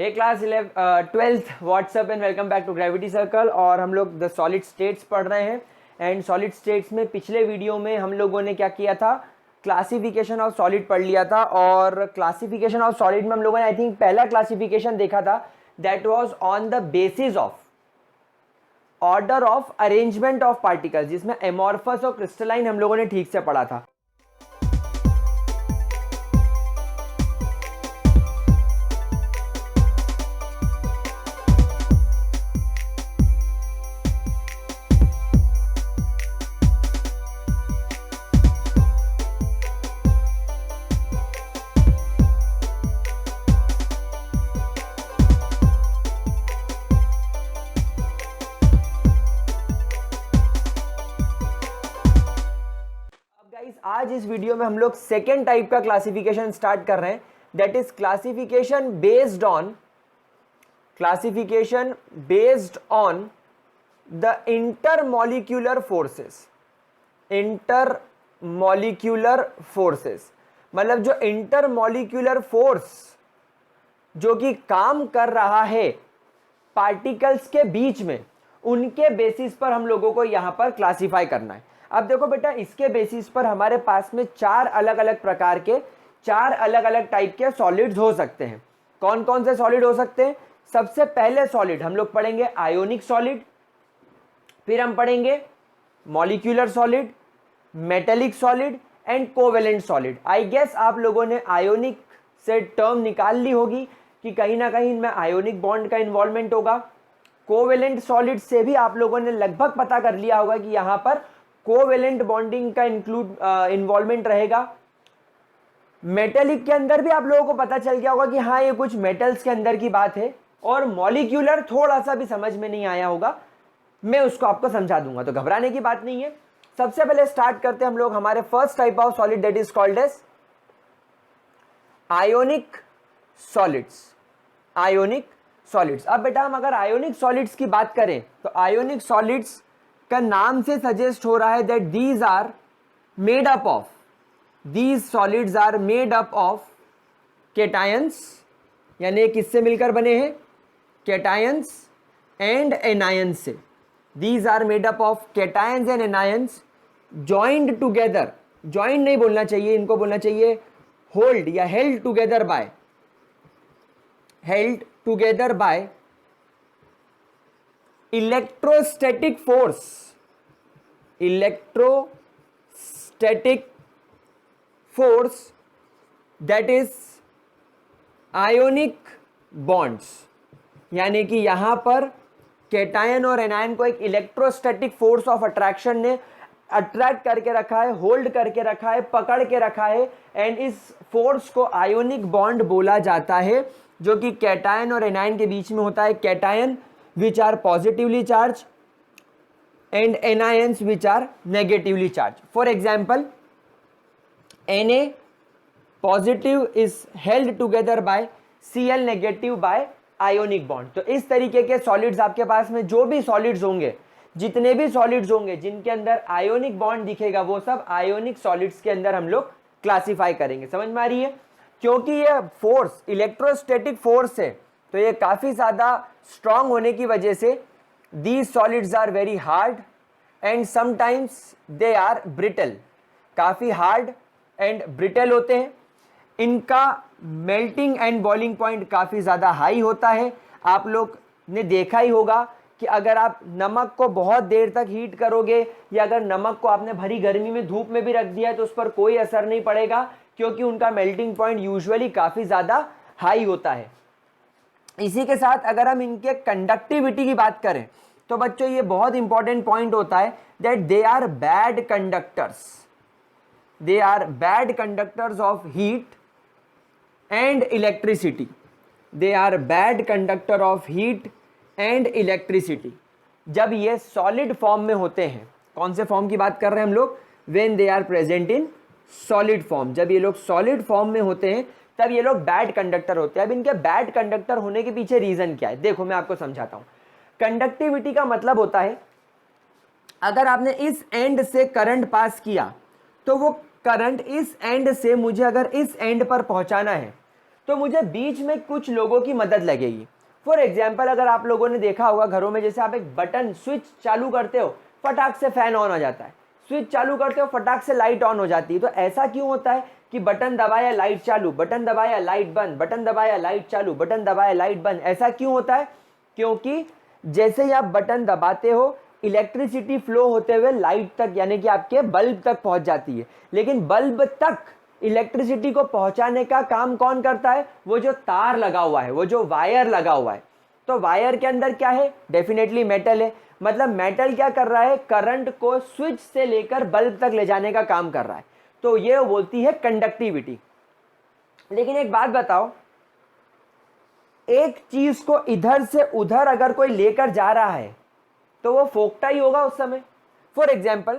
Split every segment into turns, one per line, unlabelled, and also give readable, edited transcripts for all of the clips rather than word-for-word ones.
Hey class 12th what's up and welcome back to Gravity Circle. और हम लोग the solid states पढ़ रहे हैं। एंड सॉलिड स्टेट्स में पिछले वीडियो में हम लोगों ने क्या किया था, क्लासिफिकेशन ऑफ सॉलिड पढ़ लिया था। और क्लासिफिकेशन ऑफ सॉलिड में हम लोगों ने आई थिंक पहला क्लासिफिकेशन देखा था, that was on the basis of order of arrangement of particles, जिसमें एमॉर्फस और क्रिस्टलाइन हम लोगों ने ठीक से पढ़ा था। आज इस वीडियो में हम लोग सेकेंड टाइप का क्लासिफिकेशन स्टार्ट कर रहे हैं, that is classification based on the intermolecular forces. मतलब जो इंटरमॉलिक्यूलर फोर्स जो कि काम कर रहा है पार्टिकल्स के बीच में, उनके बेसिस पर हम लोगों को यहां पर क्लासिफाई करना है। अब देखो बेटा, इसके बेसिस पर हमारे पास में चार अलग अलग प्रकार के, चार अलग अलग टाइप के सॉलिड्स हो सकते हैं। कौन कौन से सॉलिड हो सकते हैं? सबसे पहले सॉलिड हम लोग पढ़ेंगे आयोनिक सॉलिड, फिर हम पढ़ेंगे molecular solid, metallic solid and covalent solid. I guess आप लोगों ने आयोनिक से टर्म निकाल ली होगी कि कहीं ना कहीं इनमें आयोनिक बॉन्ड का इन्वॉल्वमेंट होगा। कोवेलेंट सॉलिड से भी आप लोगों ने लगभग पता कर लिया होगा कि यहां पर कोवेलेंट बॉन्डिंग का इन्वॉल्वमेंट रहेगा। मेटेलिक के अंदर भी आप लोगों को पता चल गया होगा कि हाँ, ये कुछ मेटल्स के अंदर की बात है। और मॉलिक्यूलर थोड़ा सा भी समझ में नहीं आया होगा, मैं उसको आपको समझा दूंगा, तो घबराने की बात नहीं है। सबसे पहले स्टार्ट करते हैं हम लोग हमारे first type of solid, that is called as ionic solids. अब बेटा, हम अगर आयोनिक सॉलिड्स की बात करें तो आयोनिक सॉलिड्स का नाम से सजेस्ट हो रहा है that these solids are made up of cations, यानी किससे मिलकर बने हैं? केटायंस एंड एनायंस से। These are made up of cations and anions joined together. Joined नहीं बोलना चाहिए, इनको बोलना चाहिए होल्ड या held together by electrostatic force that is ionic bonds. यानी कि यहां पर केटायन और एनायन को एक इलेक्ट्रोस्टैटिक फोर्स ऑफ अट्रैक्शन ने अट्रैक्ट करके रखा है, होल्ड करके रखा है, पकड़ के रखा है। एंड इस फोर्स को आयोनिक बॉन्ड बोला जाता है, जो कि केटायन और एनायन के बीच में होता है। Cation which are positively charged and anions which are negatively charged. For example, Na positive is held together by Cl negative by ionic bond. तो इस तरीके के सॉलिड्स आपके पास में जो भी सॉलिड्स होंगे, जितने भी सॉलिड्स होंगे जिनके अंदर आयोनिक बॉन्ड दिखेगा, वो सब आयोनिक सॉलिड्स के अंदर हम लोग क्लासिफाई करेंगे। समझ में आ रही है? क्योंकि ये फोर्स इलेक्ट्रोस्टैटिक फोर्स है, तो ये काफी ज्यादा स्ट्रांग होने की वजह से these solids are very hard and sometimes they are brittle. काफी हार्ड एंड ब्रिटल होते हैं। इनका मेल्टिंग एंड बॉइलिंग पॉइंट काफी ज्यादा हाई होता है। आप लोग ने देखा ही होगा कि अगर आप नमक को बहुत देर तक हीट करोगे, या अगर नमक को आपने भरी गर्मी में धूप में भी रख दिया है, तो उस पर कोई असर नहीं पड़ेगा, क्योंकि उनका मेल्टिंग पॉइंट यूजुअली काफी ज्यादा हाई होता है। इसी के साथ अगर हम इनके कंडक्टिविटी की बात करें तो बच्चों, ये बहुत इंपॉर्टेंट पॉइंट होता है that they are bad conductors of heat and electricity. जब ये सॉलिड फॉर्म में होते हैं, कौन से फॉर्म की बात कर रहे हैं हम लोग? When they are present in solid form. जब ये लोग सॉलिड फॉर्म में होते हैं तब ये लोग बैड कंडक्टर होते हैं। अब इनके बैड कंडक्टर होने के पीछे रीजन क्या है, देखो मैं आपको समझाता हूं। कंडक्टिविटी का मतलब होता है, अगर आपने इस एंड से करंट पास किया, तो वो करंट इस एंड से मुझे अगर इस एंड पर पहुंचाना है, तो मुझे बीच में कुछ लोगों की मदद लगेगी। फॉर एग्जाम्पल, अगर आप लोगों ने देखा होगा घरों में, जैसे आप एक बटन स्विच चालू करते हो, फटाक से फैन ऑन हो जाता है, स्विच चालू करते हो, फटाक से लाइट ऑन हो जाती है। तो ऐसा क्यों होता है कि बटन दबाया लाइट चालू, बटन दबाया लाइट बंद, बटन दबाया लाइट चालू, बटन दबाया लाइट बंद। ऐसा क्यों होता है? क्योंकि जैसे ही आप बटन दबाते हो, इलेक्ट्रिसिटी फ्लो होते हुए लाइट तक, यानी कि आपके बल्ब तक पहुंच जाती है। लेकिन बल्ब तक इलेक्ट्रिसिटी को पहुंचाने का काम कौन करता है? वो जो तार लगा हुआ है, वो जो वायर लगा हुआ है। तो वायर के अंदर क्या है? डेफिनेटली मेटल है। मतलब मेटल क्या कर रहा है? करंट को स्विच से लेकर बल्ब तक ले जाने का काम कर रहा है। तो ये बोलती है कंडक्टिविटी। लेकिन एक बात बताओ, एक चीज को इधर से उधर अगर कोई लेकर जा रहा है तो वो फोकता ही होगा उस समय। फॉर एग्जाम्पल,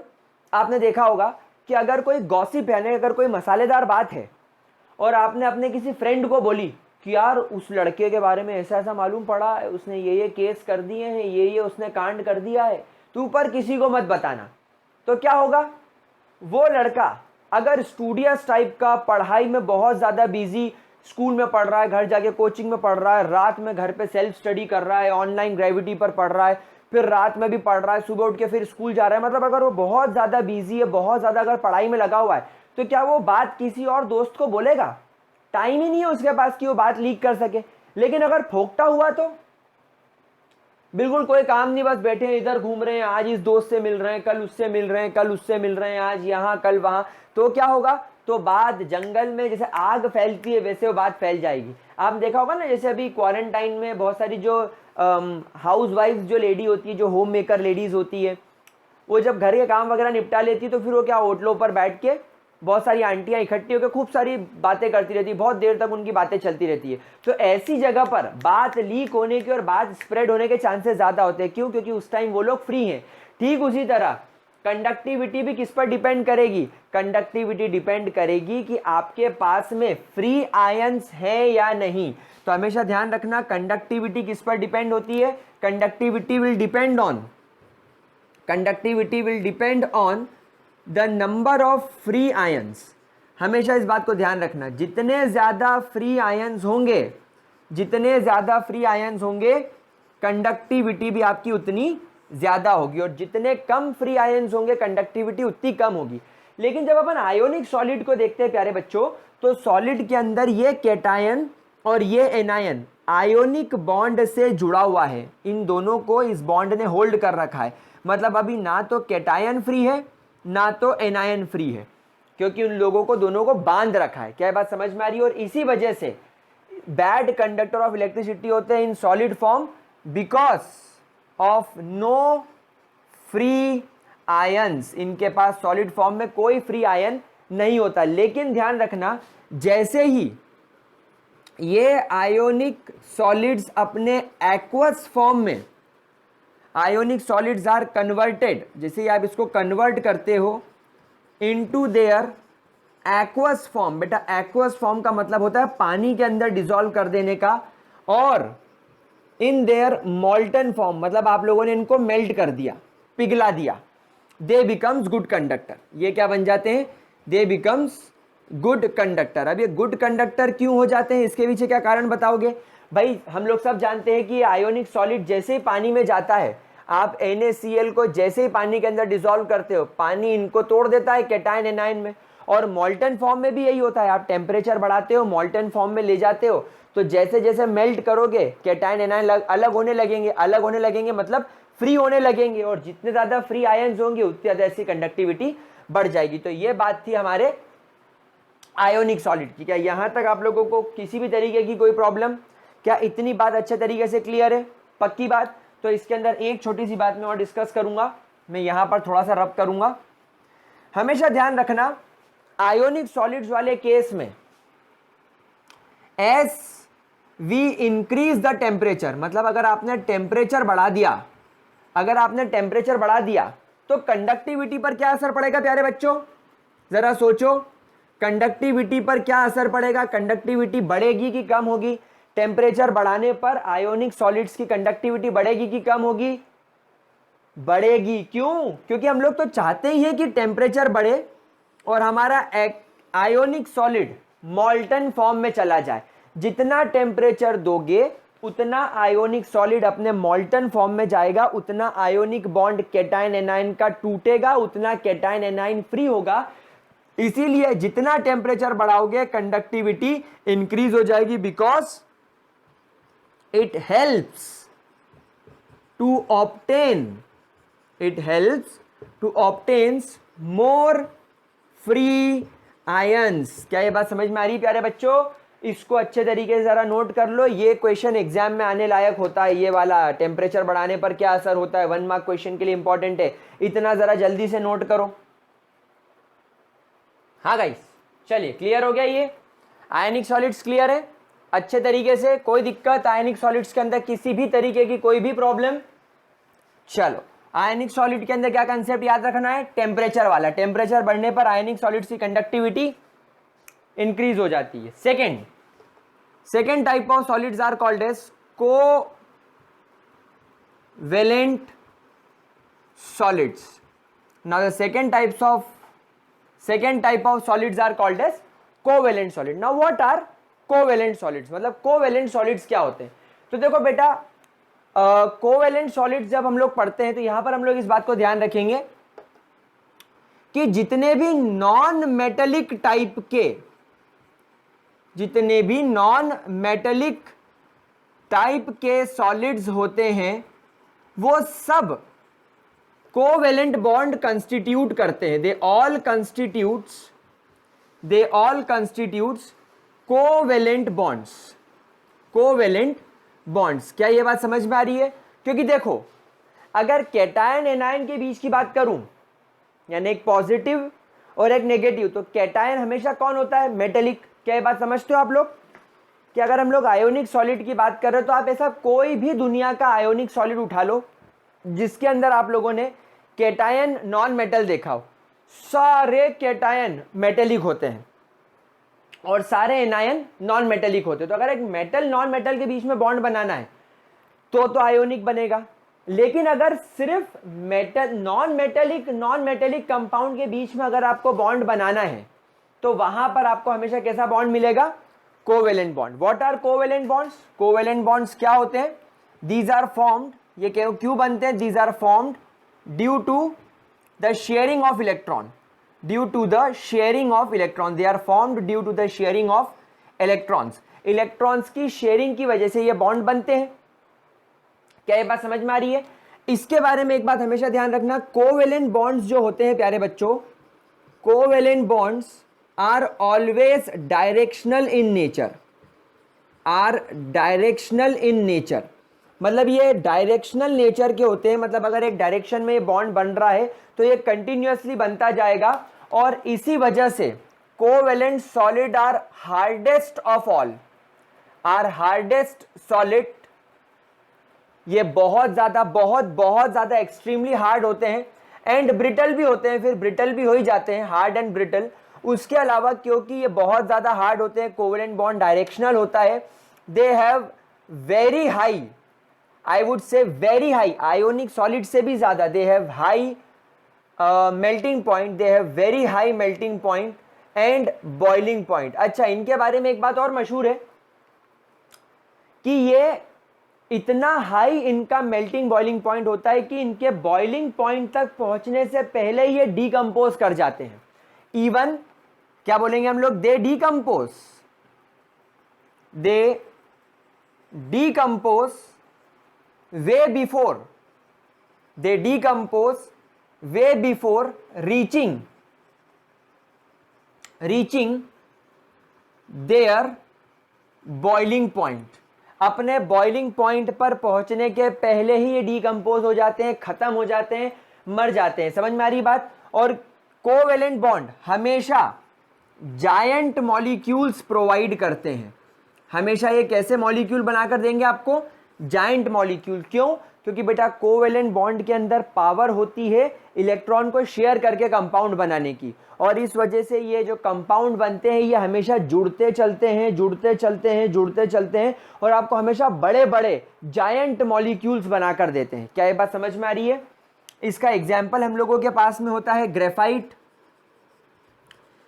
आपने देखा होगा कि अगर कोई गॉसिप है, अगर कोई मसालेदार बात है और आपने अपने किसी फ्रेंड को बोली कि यार उस लड़के के बारे में ऐसा ऐसा मालूम पड़ा है, उसने ये केस कर दिए हैं, ये उसने कांड कर दिया है, तू पर किसी को मत बताना। तो क्या होगा? वो लड़का अगर स्टूडियस टाइप का, पढ़ाई में बहुत ज़्यादा बिजी, स्कूल में पढ़ रहा है, घर जाके कोचिंग में पढ़ रहा है, रात में घर पे सेल्फ स्टडी कर रहा है, ऑनलाइन ग्रेविटी पर पढ़ रहा है, फिर रात में भी पढ़ रहा है, सुबह उठ के फिर स्कूल जा रहा है, मतलब अगर वो बहुत ज़्यादा बिजी है, बहुत ज़्यादा अगर पढ़ाई में लगा हुआ है, तो क्या वो बात किसी और दोस्त को बोलेगा? टाइम ही नहीं है उसके पास कि वो बात लीक कर सके। लेकिन अगर फोकटा हुआ तो बिल्कुल कोई काम नहीं, बस बैठे हैं, इधर घूम रहे हैं, आज इस दोस्त से मिल रहे हैं, कल उससे मिल रहे हैं, कल उससे मिल रहे हैं, आज यहाँ कल वहाँ। तो क्या होगा? तो बात जंगल में जैसे आग फैलती है वैसे वो बात फैल जाएगी। आप देखा होगा ना, जैसे अभी क्वारंटाइन में बहुत सारी जो हाउस वाइफ जो लेडी होती है, जो होम मेकर लेडीज होती है, वो जब घर के काम वगैरह निपटा लेती है तो फिर वो क्या होटलों पर बैठ के बहुत सारी आंटियां इकट्ठी होकर खूब सारी बातें करती रहती है, बहुत देर तक उनकी बातें चलती रहती है। तो ऐसी जगह पर बात लीक होने की और बात स्प्रेड होने के चांसेस ज़्यादा होते हैं। क्यों? क्योंकि उस टाइम वो लोग फ्री हैं। ठीक उसी तरह कंडक्टिविटी भी किस पर डिपेंड करेगी? कंडक्टिविटी डिपेंड करेगी कि आपके पास में फ्री आयंस है या नहीं। तो हमेशा ध्यान रखना, कंडक्टिविटी किस पर डिपेंड होती है? Conductivity will depend on the number of free ions. हमेशा इस बात को ध्यान रखना, जितने ज़्यादा फ्री आयंस होंगे कंडक्टिविटी भी आपकी उतनी ज़्यादा होगी, और जितने कम फ्री आयंस होंगे कंडक्टिविटी उतनी कम होगी। लेकिन जब अपन आयोनिक सॉलिड को देखते हैं प्यारे बच्चों, तो सॉलिड के अंदर ये कैटायन और ये एनायन आयोनिक बॉन्ड से जुड़ा हुआ है। इन दोनों को इस बॉन्ड ने होल्ड कर रखा है। मतलब अभी ना तो कैटायन फ्री है ना तो एनायन फ्री है, क्योंकि उन लोगों को दोनों को बांध रखा है। क्या बात समझ में आ रही है? और इसी वजह से बैड कंडक्टर ऑफ इलेक्ट्रिसिटी होते हैं in solid form, because of no free ions. इनके पास सॉलिड फॉर्म में कोई फ्री आयन नहीं होता। लेकिन ध्यान रखना, जैसे ही ये आयोनिक सॉलिड्स अपने एक्वस फॉर्म में, आयोनिक सॉलिड्स आर कन्वर्टेड, जैसे आप इसको कन्वर्ट करते हो इनटू देयर एक्वस फॉर्म। बेटा एक्वस फॉर्म का मतलब होता है पानी के अंदर डिसॉल्व कर देने का, और इन देयर मॉल्टन फॉर्म मतलब आप लोगों ने इनको मेल्ट कर दिया, पिघला दिया, दे बिकम्स गुड कंडक्टर। ये क्या बन जाते हैं? दे बिकम्स गुड कंडक्टर। अब ये गुड कंडक्टर क्यों हो जाते हैं, इसके पीछे क्या कारण बताओगे? भाई हम लोग सब जानते हैं कि आयोनिक सॉलिड जैसे ही पानी में जाता है, आप NaCl को जैसे ही पानी के अंदर डिसॉल्व करते हो, पानी इनको तोड़ देता है कैटायन एनायन में। और मॉल्टन फॉर्म में भी यही होता है, आप टेम्परेचर बढ़ाते हो, मॉल्टन फॉर्म में ले जाते हो, तो जैसे जैसे मेल्ट करोगे कैटायन एनायन अलग होने लगेंगे, मतलब फ्री होने लगेंगे, और जितने ज़्यादा फ्री आयंस होंगे उतनी ज़्यादा ऐसी कंडक्टिविटी बढ़ जाएगी। तो ये बात थी हमारे आयोनिक सॉलिड की। क्या यहाँ तक आप लोगों को किसी भी तरीके की कोई प्रॉब्लम? क्या इतनी बात अच्छे तरीके से क्लियर है? पक्की बात? तो इसके अंदर एक छोटी सी बात मैं और डिस्कस करूंगा, मैं यहाँ पर थोड़ा सा रब करूंगा। हमेशा ध्यान रखना, आयोनिक सॉलिड्स वाले केस में S V increase the temperature, मतलब अगर आपने टेम्परेचर बढ़ा दिया तो कंडक्टिविटी पर क्या असर पड़ेगा प्यारे बच्चों? जरा सोचो, कंडक्टिविटी पर क्या असर पड़ेगा? कंडक्टिविटी बढ़ेगी कि कम होगी? टेम्परेचर बढ़ाने पर आयोनिक सॉलिड्स की कंडक्टिविटी बढ़ेगी कि कम होगी? बढ़ेगी। क्यों? क्योंकि हम लोग तो चाहते ही हैं कि टेम्परेचर बढ़े और हमारा आयोनिक सॉलिड मॉल्टन फॉर्म में चला जाए। जितना टेम्परेचर दोगे उतना आयोनिक सॉलिड अपने मॉल्टन फॉर्म में जाएगा, उतना आयोनिक बॉन्ड कैटायन एनायन का टूटेगा, उतना कैटायन एनायन फ्री होगा। इसीलिए जितना टेम्परेचर बढ़ाओगे कंडक्टिविटी इंक्रीज हो जाएगी, because it helps to obtain more free ions. क्या ये बात समझ में आ रही प्यारे बच्चों? इसको अच्छे तरीके से जरा नोट कर लो, ये क्वेश्चन एग्जाम में आने लायक होता है। ये वाला टेम्परेचर बढ़ाने पर क्या असर होता है, 1 मार्क क्वेश्चन के लिए इंपॉर्टेंट है, इतना जरा जल्दी से नोट करो। हाँ गाइस, चलिए क्लियर हो गया। ये आयनिक सॉलिड्स क्लियर है अच्छे तरीके से, कोई दिक्कत आयनिक सॉलिड्स के अंदर किसी भी तरीके की कोई भी प्रॉब्लम? चलो, आयनिक सॉलिड के अंदर क्या कंसेप्ट याद रखना है, टेम्परेचर वाला। टेम्परेचर बढ़ने पर आयनिक सॉलिड्स की कंडक्टिविटी इंक्रीज हो जाती है। Second type of solids are called as covalent solids. Now the second type of solids are called as covalent solid. Now what are covalent solids, मतलब covalent solids क्या होते हैं? तो देखो बेटा, कोवेलेंट सॉलिड्स जब हम लोग पढ़ते हैं तो यहां पर हम लोग इस बात को ध्यान रखेंगे कि जितने भी नॉन मेटेलिक टाइप के सॉलिड्स होते हैं वो सब कोवेलेंट बॉन्ड कंस्टिट्यूट करते हैं। They all constitutes covalent bonds. क्या ये बात समझ में आ रही है? क्योंकि देखो, अगर कैटायन एनायन के बीच की बात करूं, यानी एक पॉजिटिव और एक नेगेटिव, तो कैटायन हमेशा कौन होता है, मेटेलिक। क्या ये बात समझते हो आप लोग कि अगर हम लोग आयोनिक सॉलिड की बात कर रहे हो तो आप ऐसा कोई भी दुनिया का आयोनिक सॉलिड उठा लो जिसके अंदर आप लोगों ने कैटायन नॉन मेटल देखा हो, सारे कैटायन मेटेलिक होते हैं और सारे एनायन नॉन मेटेलिक होते हैं। तो अगर एक मेटल नॉन मेटल के बीच में बॉन्ड बनाना है तो आयोनिक बनेगा। लेकिन अगर सिर्फ नॉन मेटेलिक कंपाउंड के बीच में अगर आपको बॉन्ड बनाना है तो वहां पर आपको हमेशा कैसा बॉन्ड मिलेगा, covalent bond. What are covalent bonds? Covalent bonds क्या होते हैं? दीज आर फॉर्म्ड, ये क्यों बनते हैं? These are formed due to the sharing of electron, they are formed due to the sharing of electrons की शेयरिंग की वजह से ये बॉन्ड बनते हैं। क्या ये बात समझ में आ रही है? इसके बारे में एक बात हमेशा ध्यान रखना, कोवेलेंट बॉन्ड्स जो होते हैं प्यारे बच्चों, covalent bonds are always directional in nature. मतलब ये डायरेक्शनल नेचर के होते हैं, मतलब अगर एक डायरेक्शन में ये बॉन्ड बन रहा है तो ये कंटिन्यूअसली बनता जाएगा। और इसी वजह से covalent solid are hardest of all, solid. ये बहुत ज्यादा एक्सट्रीमली हार्ड होते हैं एंड ब्रिटल भी होते हैं, फिर ब्रिटल भी हो ही जाते हैं, हार्ड एंड ब्रिटल। उसके अलावा क्योंकि ये बहुत ज्यादा हार्ड होते हैं, कोवेलेंट बॉन्ड डायरेक्शनल होता है, they have very high, I would say very high, ionic solid से भी ज्यादा, they have high melting point, they have very high melting point and boiling point. अच्छा, इनके बारे में एक बात और मशहूर है कि ये इतना हाई इनका मेल्टिंग बॉइलिंग पॉइंट होता है कि इनके बॉइलिंग पॉइंट तक पहुंचने से पहले ये डीकंपोज कर जाते हैं। इवन क्या बोलेंगे हम लोग, they decompose way before reaching their boiling point. अपने बॉइलिंग पॉइंट पर पहुंचने के पहले ही ये डीकंपोज हो जाते हैं, खत्म हो जाते हैं, मर जाते हैं। समझ में आ रही बात? और कोवेलेंट बॉन्ड हमेशा जायंट मॉलिक्यूल्स प्रोवाइड करते हैं। हमेशा ये कैसे मॉलिक्यूल बनाकर देंगे आपको? Giant molecule. क्यों? क्योंकि बेटा कोवेलेंट बॉन्ड के अंदर पावर होती है इलेक्ट्रॉन को शेयर करके कंपाउंड बनाने की, और इस वजह से ये जो कंपाउंड बनते हैं ये हमेशा जुड़ते चलते हैं और आपको हमेशा बड़े बड़े जायंट मॉलिक्यूल्स बनाकर देते हैं। क्या ये बात समझ में आ रही है? इसका एग्जाम्पल हम लोगों के पास में होता है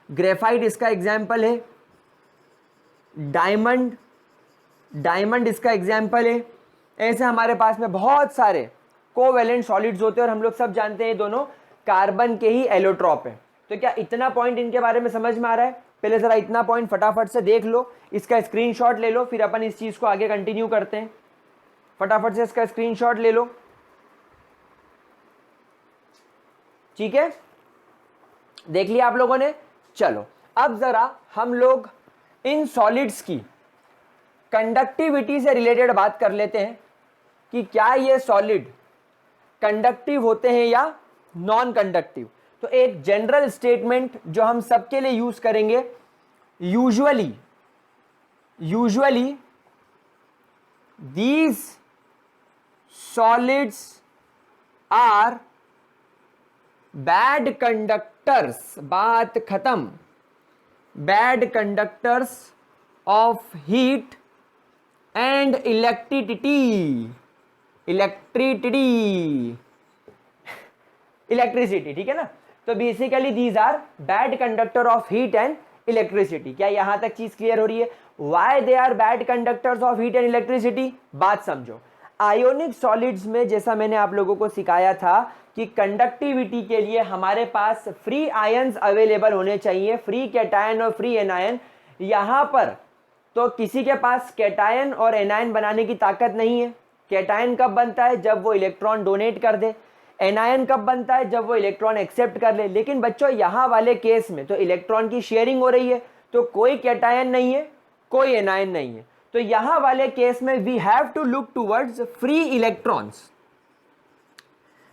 ग्रेफाइट इसका एग्जाम्पल है, डायमंड डायमंड इसका एग्जाम्पल है। ऐसे हमारे पास में बहुत सारे कोवेलेंट सॉलिड्स होते हैं और हम लोग सब जानते हैं ये दोनों कार्बन के ही एलोट्रॉप है। तो क्या इतना पॉइंट इनके बारे में समझ में आ रहा है? पहले जरा इतना पॉइंट फटाफट से देख लो, इसका स्क्रीनशॉट ले लो, फिर अपन इस चीज को आगे कंटिन्यू करते हैं। फटाफट से इसका स्क्रीनशॉट ले लो, ठीक है? देख लिया आप लोगों ने? चलो अब जरा हम लोग इन सॉलिड्स की कंडक्टिविटी से रिलेटेड बात कर लेते हैं कि क्या ये सॉलिड कंडक्टिव होते हैं या नॉन कंडक्टिव। तो एक जनरल स्टेटमेंट जो हम सबके लिए यूज करेंगे, usually these solids are bad conductors, बात खत्म, bad conductors of heat and electricity, ठीक है ना? तो basically these are bad conductor of heat and electricity. क्या यहां तक चीज क्लियर हो रही है? Why they are bad conductors of heat and electricity, बात समझो। आयोनिक सॉलिड्स में जैसा मैंने आप लोगों को सिखाया था कि कंडक्टिविटी के लिए हमारे पास फ्री आयंस अवेलेबल होने चाहिए, फ्री कैटायन और फ्री एनायन। यहां पर तो किसी के पास कैटायन और एनायन बनाने की ताकत नहीं है। कैटायन कब बनता है? जब वो इलेक्ट्रॉन डोनेट कर दे। एनायन कब बनता है? जब वो इलेक्ट्रॉन एक्सेप्ट कर ले। लेकिन बच्चों यहां वाले केस में तो इलेक्ट्रॉन की शेयरिंग हो रही है, तो कोई कैटायन नहीं है, कोई एनायन नहीं है। तो यहां वाले केस में we have to look towards free electrons.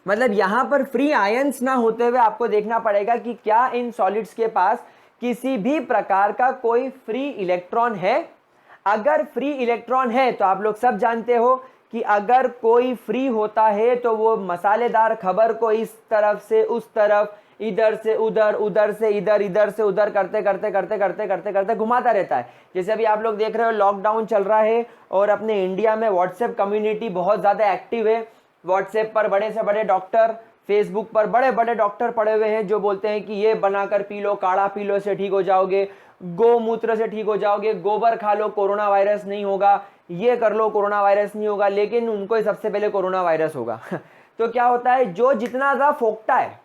मतलब यहां पर फ्री आयंस ना होते हुए आपको देखना पड़ेगा कि क्या इन सॉलिड्स के पास किसी भी प्रकार का कोई फ्री इलेक्ट्रॉन है। अगर फ्री इलेक्ट्रॉन है तो आप लोग सब जानते हो कि अगर कोई फ्री होता है तो वो मसालेदार खबर को इस तरफ से उस तरफ, इधर से उधर, उधर से इधर, इधर से उधर करते करते करते करते करते करते घुमाता रहता है। जैसे अभी आप लोग देख रहे हो लॉकडाउन चल रहा है और अपने इंडिया में व्हाट्सएप कम्युनिटी बहुत ज़्यादा एक्टिव है। व्हाट्सएप पर बड़े से बड़े डॉक्टर, फेसबुक पर बड़े बड़े डॉक्टर पड़े हुए हैं जो बोलते हैं कि ये बनाकर पी लो, काढ़ा पी लो, से ठीक हो जाओगे, गोमूत्र से ठीक हो जाओगे, गोबर खा लो कोरोना वायरस नहीं होगा, ये कर लो कोरोना वायरस नहीं होगा। लेकिन उनको ही सबसे पहले कोरोना वायरस होगा। तो क्या होता है, जो जितना ज़्यादा फोकता है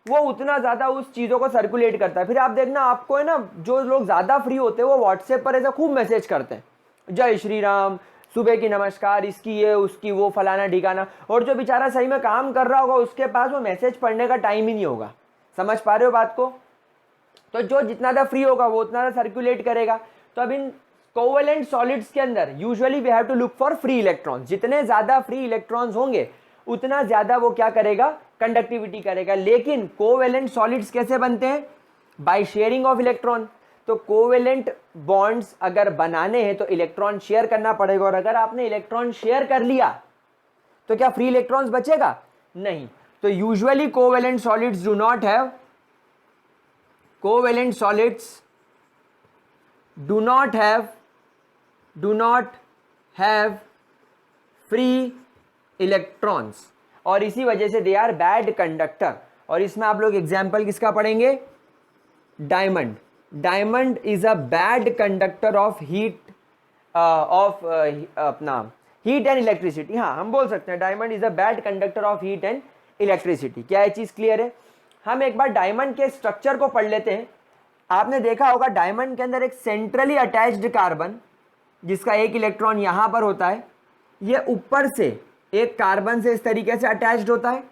वो उतना ज़्यादा उस चीज़ों को सर्कुलेट करता है। फिर आप देखना, आपको है ना, जो लोग ज़्यादा फ्री होते हैं वो व्हाट्सएप पर ऐसा खूब मैसेज करते हैं, जय श्री राम, सुबह की नमस्कार, इसकी ये उसकी वो, फलाना ठिकाना। और जो बेचारा सही में काम कर रहा होगा उसके पास वो मैसेज पढ़ने का टाइम ही नहीं होगा। समझ पा रहे हो बात को? तो जो जितना ज़्यादा फ्री होगा वो उतना ज़्यादा सर्कुलेट करेगा। तो अब इन कोवेलेंट सॉलिड्स के अंदर usually we have to look for free electrons. जितने ज़्यादा फ्री इलेक्ट्रॉन्स होंगे उतना ज़्यादा वो क्या करेगा, कंडक्टिविटी करेगा। लेकिन कोवेलेंट सॉलिड्स कैसे बनते हैं? By sharing of electron. तो कोवेलेंट बॉन्ड्स अगर बनाने हैं तो इलेक्ट्रॉन शेयर करना पड़ेगा, और अगर आपने इलेक्ट्रॉन शेयर कर लिया तो क्या फ्री इलेक्ट्रॉन्स बचेगा? नहीं। तो usually covalent solids do not have, covalent solids do not have free electrons, और इसी वजह से दे आर बैड कंडक्टर। और इसमें आप लोग एग्जाम्पल किसका पढ़ेंगे? Diamond. Diamond is a bad conductor of heat, of अपना हीट एंड इलेक्ट्रिसिटी। हाँ, हम बोल सकते हैं diamond is a bad conductor of heat and electricity. क्या ये चीज क्लियर है? हम एक बार डायमंड के स्ट्रक्चर को पढ़ लेते हैं। आपने देखा होगा डायमंड के अंदर एक सेंट्रली अटैच्ड कार्बन, जिसका एक इलेक्ट्रॉन यहां पर होता है, ये ऊपर से एक कार्बन से इस तरीके से अटैच्ड होता है,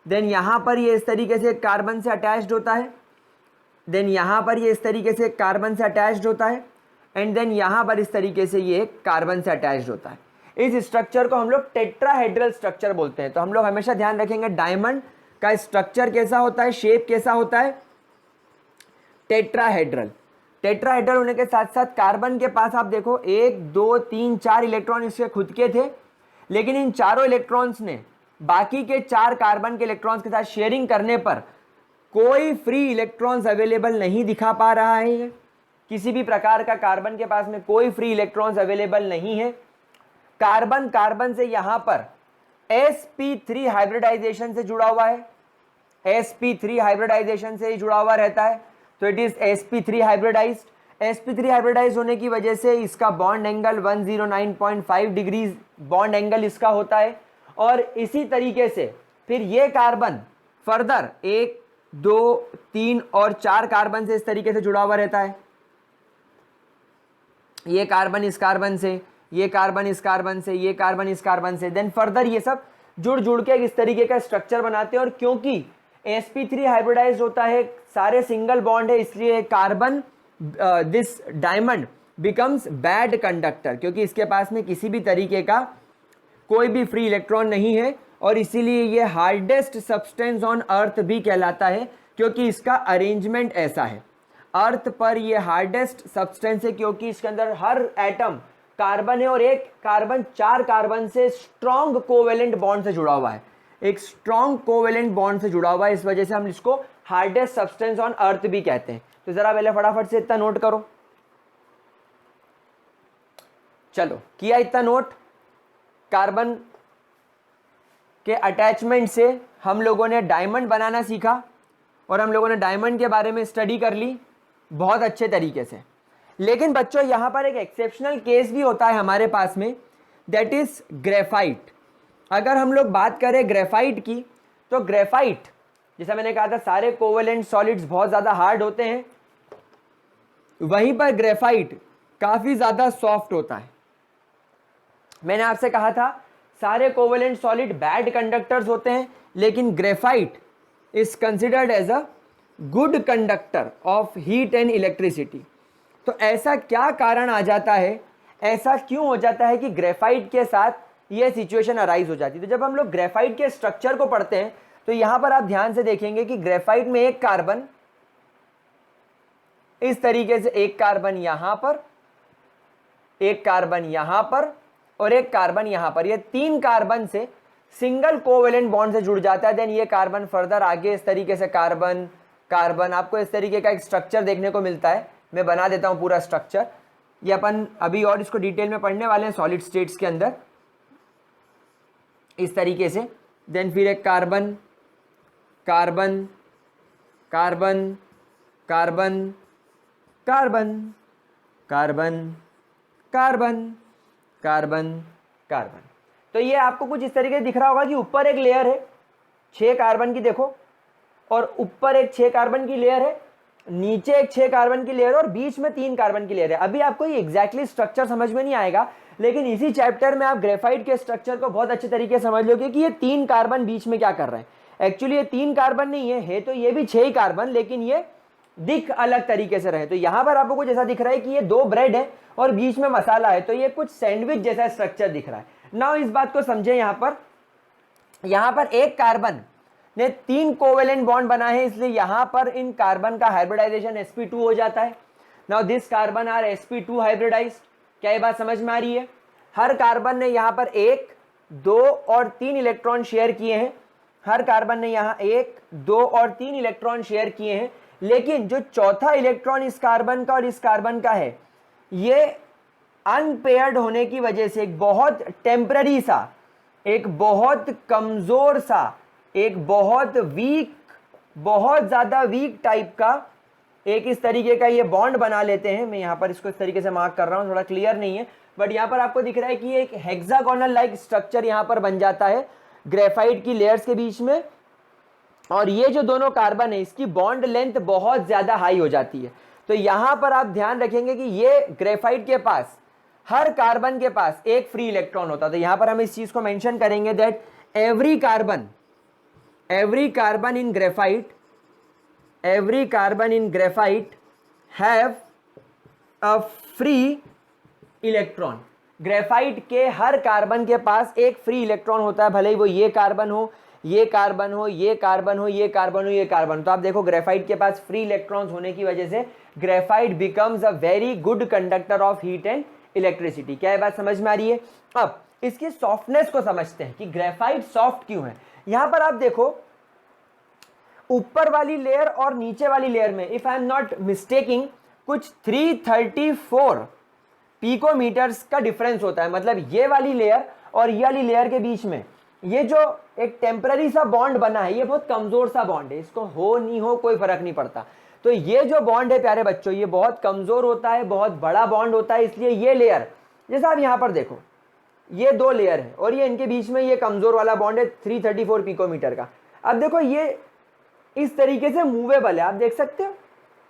देन यहां पर ये इस तरीके से एक कार्बन से अटैच्ड होता है, देन यहां पर ये इस तरीके से एक कार्बन से अटैच्ड होता है, एंड देन यहां पर इस तरीके से ये कार्बन से अटैच्ड होता है। इस स्ट्रक्चर को हम लोग टेट्राहेड्रल स्ट्रक्चर बोलते हैं। तो हम लोग हमेशा ध्यान रखेंगे डायमंड का स्ट्रक्चर कैसा होता है, शेप कैसा होता है, टेट्राहेड्रल। टेट्राहेड्रल होने के साथ साथ कार्बन के पास आप देखो 1 2 3 4 इलेक्ट्रॉन इसके खुद के थे, लेकिन इन चारों इलेक्ट्रॉन्स ने बाकी के 4 कार्बन के इलेक्ट्रॉन्स के साथ शेयरिंग करने पर कोई फ्री इलेक्ट्रॉन्स अवेलेबल नहीं दिखा पा रहा है। किसी भी प्रकार का कार्बन के पास में कोई फ्री इलेक्ट्रॉन्स अवेलेबल नहीं है। कार्बन कार्बन से यहां पर sp3 हाइब्रिडाइजेशन से जुड़ा हुआ है, sp3 हाइब्रिडाइजेशन से ही जुड़ा हुआ रहता है, तो it is sp3 hybridised. sp3 hybridise होने की वजह से इसका bond angle 109.5 degrees bond angle इसका होता है। और इसी तरीके से फिर ये कार्बन फर्दर 1 2 3 और 4 कार्बन से इस तरीके से जुड़ा हुआ रहता है। ये कार्बन इस कार्बन से, ये कार्बन इस कार्बन से, ये कार्बन इस कार्बन से, देन फर्दर ये सब जुड़ जुड़ के इस तरीके का स्ट्रक्चर बनाते हैं। और क्योंकि sp3 हाइब्रिडाइज होता है, सारे सिंगल बॉन्ड है, इसलिए carbon this diamond becomes bad conductor, क्योंकि इसके पास में किसी भी तरीके का कोई भी फ्री इलेक्ट्रॉन नहीं है। और इसीलिए ये हार्डेस्ट सब्सटेंस ऑन अर्थ भी कहलाता है, क्योंकि इसका अरेंजमेंट ऐसा है। अर्थ पर ये हार्डेस्ट सब्सटेंस है क्योंकि इसके अंदर हर एटम कार्बन है और एक कार्बन 4 कार्बन से स्ट्रॉन्ग कोवेलेंट बॉन्ड से जुड़ा हुआ है, एक स्ट्रॉन्ग कोवेलेंट बॉन्ड से जुड़ा हुआ है। इस वजह से हम इसको हार्डेस्ट सब्सटेंस ऑन अर्थ भी कहते हैं। तो जरा पहले फटाफट से इतना नोट करो। चलो किया इतना नोट। कार्बन के अटैचमेंट से हम लोगों ने डायमंड बनाना सीखा और हम लोगों ने डायमंड के बारे में स्टडी कर ली बहुत अच्छे तरीके से। लेकिन बच्चों यहां पर एक एक्सेप्शनल केस भी होता है हमारे पास में, दैट इज ग्रेफाइट। अगर हम लोग बात करें ग्रेफाइट की, तो ग्रेफाइट जैसा मैंने कहा था सारे कोवेलेंट सॉलिड्स बहुत ज़्यादा हार्ड होते हैं, वहीं पर ग्रेफाइट काफ़ी ज़्यादा सॉफ्ट होता है। मैंने आपसे कहा था सारे कोवेलेंट सॉलिड बैड कंडक्टर्स होते हैं, लेकिन graphite is considered as a good conductor of heat and electricity. तो ऐसा क्या कारण आ जाता है, ऐसा क्यों हो जाता है कि ग्रेफाइट के साथ ये सिचुएशन अराइज हो जाती है। तो जब हम लोग ग्रेफाइट के स्ट्रक्चर को पढ़ते हैं तो यहां पर आप ध्यान से देखेंगे कि ग्रेफाइट में एक कार्बन इस तरीके से, एक कार्बन यहां पर, एक कार्बन यहां पर और एक कार्बन यहां पर, ये 3 कार्बन से सिंगल कोवेलेंट बॉन्ड से जुड़ जाता है। देन ये कार्बन फर्दर आगे इस तरीके से कार्बन कार्बन, आपको इस तरीके का एक स्ट्रक्चर देखने को मिलता है। मैं बना देता हूं पूरा स्ट्रक्चर, ये अपन अभी और इसको डिटेल में पढ़ने वाले हैं सॉलिड स्टेट्स के अंदर इस तरीके से। देन फिर एक carbon carbon carbon carbon carbon carbon carbon carbon carbon. तो ये आपको कुछ इस तरीके से दिख रहा होगा कि ऊपर एक लेयर है 6 कार्बन की, देखो, और ऊपर एक 6 कार्बन की लेयर है, नीचे एक 6 कार्बन की लेयर और बीच में 3 कार्बन की लेयर है। अभी आपको ये एग्जैक्टली स्ट्रक्चर समझ में नहीं आएगा, लेकिन इसी चैप्टर में आप ग्रेफाइट के स्ट्रक्चर को बहुत अच्छे तरीके से समझ लोगे कि ये 3 कार्बन बीच में क्या कर रहे हैं। एक्चुअली ये 3 कार्बन नहीं है तो ये भी 6 कार्बन, लेकिन ये दिख अलग तरीके से रहे। तो यहां पर आपको कुछ ऐसा दिख रहा है कि ये 2 ब्रेड है और बीच में मसाला है, तो ये कुछ सैंडविच जैसा स्ट्रक्चर दिख रहा है। नाउ इस बात को समझे, यहां पर एक कार्बन ने 3 कोवेलेंट बॉन्ड बनाए हैं, इसलिए यहां पर इन कार्बन का हाइब्रिडाइजेशन sp2 हो जाता है। Now this carbon are sp2 hybridised. क्या ये बात समझ में आ रही है? हर कार्बन ने यहां पर 1 2 और 3 इलेक्ट्रॉन शेयर किए हैं, हर कार्बन ने यहां 1 2 और 3 इलेक्ट्रॉन शेयर किए हैं, लेकिन जो चौथा इलेक्ट्रॉन इस कार्बन का और इस कार्बन का है, ये अनपेयर्ड होने की वजह से एक बहुत टेम्पररी सा, एक बहुत कमजोर सा, एक बहुत वीक, बहुत ज्यादा वीक टाइप का एक इस तरीके का ये बॉन्ड बना लेते हैं। मैं यहां पर इसको इस तरीके से मार्क कर रहा हूं, थोड़ा क्लियर नहीं है, बट यहां पर आपको दिख रहा है कि एक हेक्सागोनल लाइक स्ट्रक्चर यहां पर बन जाता है ग्रेफाइट की लेयर्स के बीच में। और ये जो दोनों कार्बन है इसकी बॉन्ड लेंथ बहुत ज्यादा हाई हो जाती है। तो यहां पर आप ध्यान रखेंगे कि ये ग्रेफाइट के पास, हर कार्बन के पास एक फ्री इलेक्ट्रॉन होता है। तो यहां पर हम इस चीज को मेंशन करेंगे that every carbon in graphite have a free electron। Graphite के हर कार्बन के पास एक फ्री इलेक्ट्रॉन होता है, भले ही वो ये कार्बन हो, ये कार्बन हो, ये कार्बन हो, ये कार्बन हो, ये कार्बन। तो आप देखो ग्रेफाइट के पास फ्री इलेक्ट्रॉन्स होने की वजह से graphite becomes a very good conductor of heat and electricity. क्या ये बात समझ में आ रही है? अब इसकी सॉफ्टनेस को समझते हैं कि ग्रेफाइट सॉफ्ट क्यों है। यहां पर आप देखो ऊपर वाली लेयर और नीचे वाली लेयर में, if I am not mistaking, कुछ 334 पिकोमीटर्स का डिफरेंस होता है। मतलब ये वाली लेयर और ये वाली लेयर के बीच में ये जो एक टेम्पररी सा बॉन्ड बना है, ये बहुत कमजोर सा बॉन्ड है, इसको हो नहीं हो कोई फर्क नहीं पड़ता। तो ये जो बॉन्ड है प्यारे बच्चों, ये बहुत कमजोर होता है, बहुत बड़ा बॉन्ड होता है, इसलिए ये लेयर, जैसा आप यहां पर देखो, ये दो लेयर है और ये इनके बीच में ये कमजोर वाला बॉन्ड है 334 पिकोमीटर का। अब देखो ये इस तरीके से मूवेबल है, आप देख सकते हो,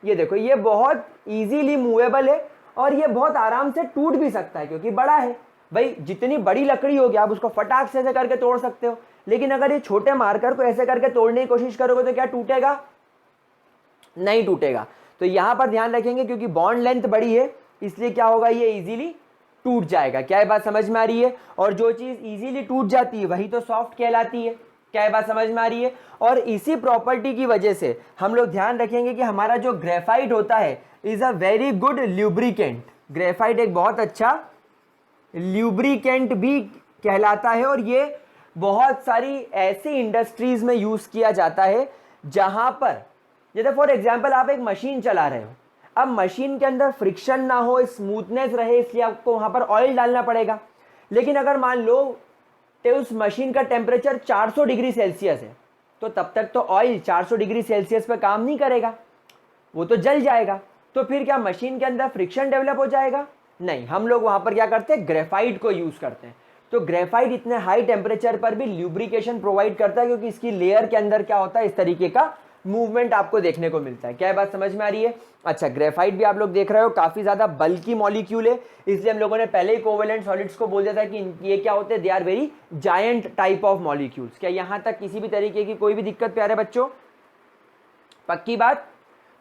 ये देखो ये बहुत इजीली मूवेबल है और ये बहुत आराम से टूट भी सकता है क्योंकि बड़ा है। भाई जितनी बड़ी लकड़ी होगी आप उसको फटाक से ऐसे करके तोड़ सकते हो, लेकिन अगर ये छोटे मार्कर को ऐसे करके तोड़ने की कोशिश करोगे तो क्या टूटेगा? नहीं टूटेगा। तो यहां पर ध्यान रखेंगे क्योंकि बॉन्ड लेंथ बड़ी है इसलिए क्या होगा, ये इजीली टूट जाएगा। क्या ये बात समझ में आ रही है? और जो चीज इजीली टूट जाती है वही तो सॉफ्ट कहलाती है। क्या ये बात समझ में आ रही है? और इसी प्रॉपर्टी की वजह से हम लोग ध्यान रखेंगे कि हमारा जो ग्रेफाइट होता है is a very good lubricant. Graphite एक बहुत अच्छा ल्यूब्रिकेंट भी कहलाता है और ये बहुत सारी ऐसी इंडस्ट्रीज में यूज किया जाता है जहां पर, जैसे फॉर एग्जांपल आप एक मशीन चला रहे हो, अब मशीन के अंदर फ्रिक्शन ना हो, स्मूथनेस रहे, इसलिए आपको वहां पर ऑयल डालना पड़ेगा। लेकिन अगर मान लो उस मशीन का टेम्परेचर 400 डिग्री सेल्सियस है तो तब तक तो ऑयल 400 डिग्री सेल्सियस पे काम नहीं करेगा, वो तो जल जाएगा। तो फिर क्या मशीन के अंदर फ्रिक्शन डेवलप हो जाएगा? नहीं, हम लोग वहां पर क्या करते हैं, ग्रेफाइट को यूज करते हैं। तो ग्रेफाइट इतने हाई टेम्परेचर पर भी ल्यूब्रिकेशन प्रोवाइड करता है क्योंकि इसकी लेयर के अंदर क्या होता है, इस तरीके का मूवमेंट आपको देखने को मिलता है। क्या बात समझ में आ रही है? अच्छा, ग्रेफाइट भी आप लोग देख रहे हो काफी ज्यादा बल्की मॉलिक्यूल है, इसलिए हम लोगों ने पहले ही कोवेलेंट सॉलिड्स को बोल दिया था कि ये क्या होते हैं, they are very giant type of molecules. क्या यहां तक किसी भी तरीके की कोई भी दिक्कत प्यारे बच्चों? पक्की बात?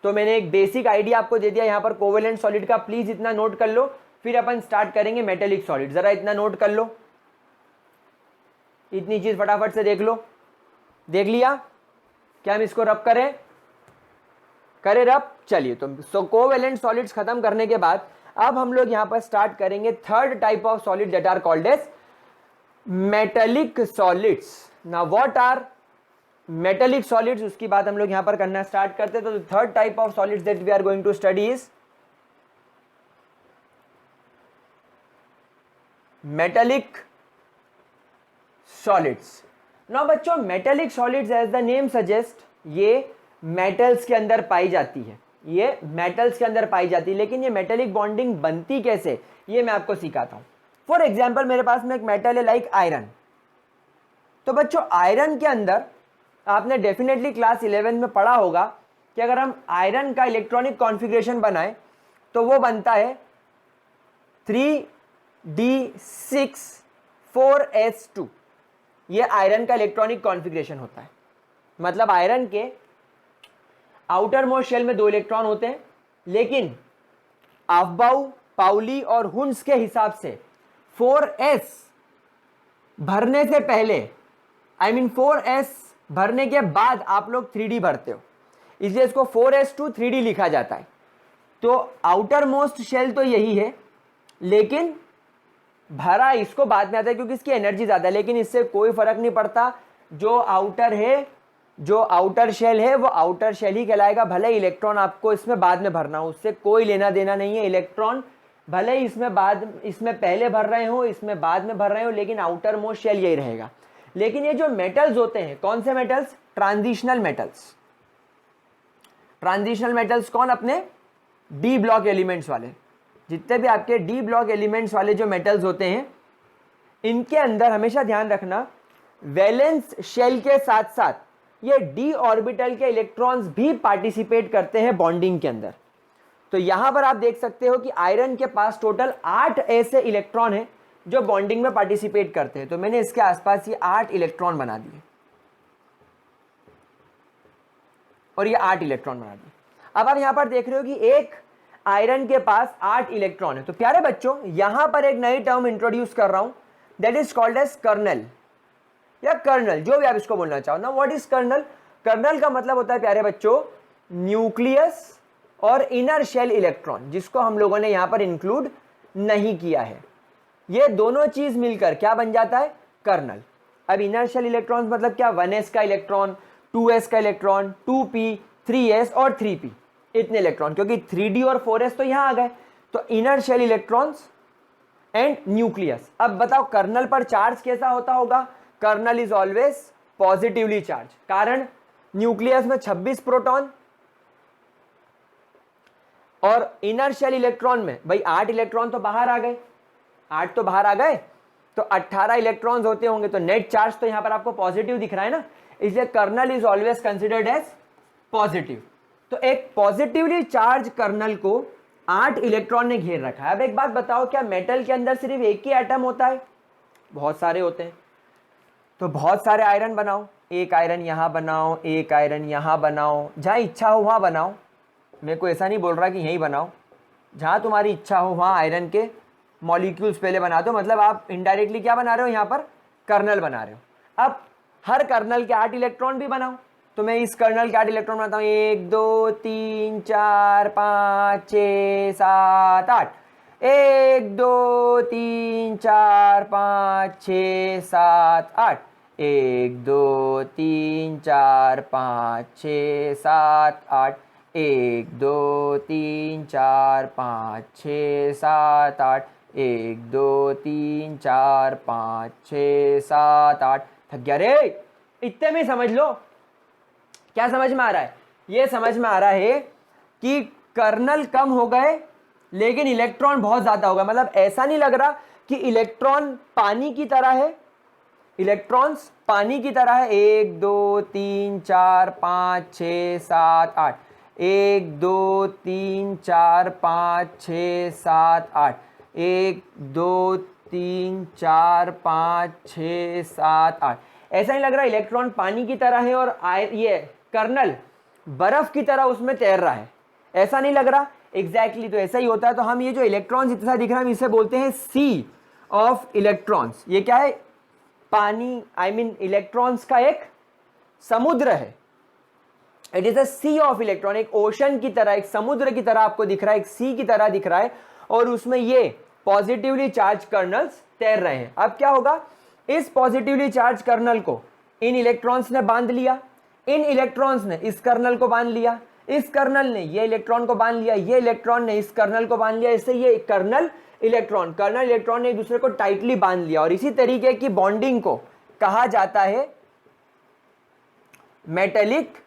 तो मैंने एक बेसिक आइडिया आपको दे दिया यहां पर कोवेलेंट सॉलिड का, प्लीज इतना नोट कर लो, फिर अपन स्टार्ट करेंगे मेटेलिक सॉलिड। जरा इतना नोट कर लो, इतनी चीज फटाफट से देख लो। देख लिया? क्या हम इसको रब करें रब? चलिए, तो सो कोवेलेंट सॉलिड्स खत्म करने के बाद अब हम लोग यहां पर स्टार्ट करेंगे third type of solid that are called as metallic solids. Now what are metallic solids, उसकी बात हम लोग यहां पर करना स्टार्ट करते हैं। तो third type of solids that we are going to study is metallic solids. Now बच्चों, metallic solids as the name suggest, ये मेटल्स के अंदर पाई जाती है, ये मेटल्स के अंदर पाई जाती है। लेकिन ये मेटेलिक बॉन्डिंग बनती कैसे, ये मैं आपको सिखाता हूं। फॉर एग्जाम्पल मेरे पास में एक मेटल है लाइक आयरन। तो बच्चों आयरन के अंदर आपने डेफिनेटली क्लास 11 में पढ़ा होगा कि अगर हम आयरन का इलेक्ट्रॉनिक कॉन्फ़िगरेशन बनाएं तो वो बनता है 3d6 4s2। ये आयरन का इलेक्ट्रॉनिक कॉन्फ़िगरेशन होता है। मतलब आयरन के आउटर मोस्ट शेल में 2 इलेक्ट्रॉन होते हैं, लेकिन अफबाउ, पाउली और हुंस के हिसाब से 4s भरने से पहले, आई मीन 4s भरने के बाद आप लोग 3d भरते हो, इसलिए इसको 4s2 3d लिखा जाता है। तो आउटर मोस्ट शेल तो यही है, लेकिन भरा इसको बाद में आता है क्योंकि इसकी एनर्जी ज्यादा है। लेकिन इससे कोई फर्क नहीं पड़ता, जो आउटर है, जो आउटर शेल है वो आउटर शेल ही कहलाएगा। भले इलेक्ट्रॉन आपको इसमें बाद में भरना हो, उससे कोई लेना देना नहीं है। इलेक्ट्रॉन भले इसमें पहले भर रहे हो, इसमें बाद में भर रहे हो, लेकिन आउटर मोस्ट शेल यही रहेगा। लेकिन ये जो मेटल्स होते हैं, कौन से metals? Transitional metals. Transitional metals कौन? अपने डी ब्लॉक एलिमेंट्स वाले। जितने भी आपके डी ब्लॉक एलिमेंट्स वाले जो मेटल्स होते हैं, इनके अंदर हमेशा ध्यान रखना, वैलेंस शेल के साथ साथ ये डी ऑर्बिटल के इलेक्ट्रॉन्स भी पार्टिसिपेट करते हैं बॉन्डिंग के अंदर। तो यहां पर आप देख सकते हो कि आयरन के पास टोटल 8 ऐसे इलेक्ट्रॉन हैं जो बॉन्डिंग में पार्टिसिपेट करते हैं। तो मैंने इसके आसपास ये 8 इलेक्ट्रॉन बना दिए और ये 8 इलेक्ट्रॉन बना दिए। अब आप यहां पर देख रहे हो कि एक आयरन के पास 8 इलेक्ट्रॉन है। तो प्यारे बच्चों, यहां पर एक नई टर्म इंट्रोड्यूस कर रहा हूं, that is called as kernel या कर्नल, जो भी आप इसको बोलना चाहो ना। What is colonel? कर्नल का मतलब होता है प्यारे बच्चों न्यूक्लियस और इनर शेल इलेक्ट्रॉन, जिसको हम लोगों ने यहां पर इंक्लूड नहीं किया है। ये दोनों चीज मिलकर क्या बन जाता है? कर्नल। अब इनर शेल इलेक्ट्रॉन मतलब क्या? 1s का इलेक्ट्रॉन, 2s का इलेक्ट्रॉन, 2p, 3s और 3p, इतने इलेक्ट्रॉन, क्योंकि 3d और 4s तो यहां आ गए। तो inner shell electrons and nucleus. अब बताओ कर्नल पर चार्ज कैसा होता होगा? Kernel is always positively charge. कारण न्यूक्लियस में 26 प्रोटॉन और इनर शेल इलेक्ट्रॉन में भाई 8 इलेक्ट्रॉन तो बाहर आ गए, 8 तो बाहर आ गए, तो 18 इलेक्ट्रॉन्स होते होंगे, तो नेट चार्ज तो यहां पर आपको पॉजिटिव दिख रहा है ना, इसलिए kernel is always considered as positive. तो एक पॉजिटिवली चार्ज कर्नल को 8 इलेक्ट्रॉन ने घेर रखा है। अब एक बात बताओ, क्या मेटल के अंदर सिर्फ एक ही एटम होता है? बहुत सारे होते हैं। तो बहुत सारे आयरन बनाओ, एक आयरन यहां बनाओ, एक आयरन यहां बनाओ, जहां इच्छा हो वहां बनाओ। मेरे को ऐसा नहीं बोल रहा कि यहीं बनाओ, जहां तुम्हारी इच्छा हो वहां आयरन के मॉलिक्यूल्स पहले बना दो। मतलब आप इनडायरेक्टली क्या बना रहे हो, यहां पर कर्नल बना रहे हो। अब हर कर्नल के 8 इलेक्ट्रॉन भी बनाओ। तो मैं इस कर्नल के 8 इलेक्ट्रॉन बनाता हूं, 1 2 3 4 5 6 7 8, 1 2 3 4 5 6 7 8, 1 2 3 4 5 6 7 8, 1 2 3 4 5 6 7 8, 1 2 3 4 5 6 7 8। थक गया रे, इतने में समझ लो। क्या समझ में आ रहा है? ये समझ में आ रहा है कि कर्नल कम हो गए लेकिन इलेक्ट्रॉन बहुत ज्यादा हो गए। मतलब ऐसा नहीं लग रहा कि इलेक्ट्रॉन पानी की तरह है, इलेक्ट्रॉन्स पानी की तरह है। 1 2 3 4 5 6 7 8, 1 2 3 4 5 6 7 8, 1 2 3 4 5 6 7 8। ऐसा नहीं लग रहा इलेक्ट्रॉन पानी की तरह है और ये कर्नल बर्फ की तरह उसमें तैर रहा है, ऐसा नहीं लग रहा। एग्जैक्टली तो ऐसा ही होता है। तो हम ये जो इलेक्ट्रॉन्स इतना दिख रहा है, हम इसे बोलते हैं सी ऑफ इलेक्ट्रॉन्स। ये क्या है? पानी, आई मीन इलेक्ट्रॉन्स का एक समुद्र है। It is a sea of electron. एक ओशन की तरह, एक समुद्र की तरह आपको दिख रहा है, एक सी की तरह दिख रहा है, और उसमें ये पॉजिटिवली चार्ज कर्नल्स तैर रहे हैं। अब क्या होगा, इस पॉजिटिवली चार्ज कर्नल को इन इलेक्ट्रॉन्स ने बांध लिया, इन इलेक्ट्रॉन्स ने इस कर्नल को बांध लिया, इस कर्नल ने ये इलेक्ट्रॉन को बांध लिया, ये इलेक्ट्रॉन ने इस कर्नल को बांध लिया। इससे ये कर्नल इलेक्ट्रॉन ने एक दूसरे को टाइटली बांध लिया, और इसी तरीके की बॉन्डिंग को कहा जाता है मेटेलिक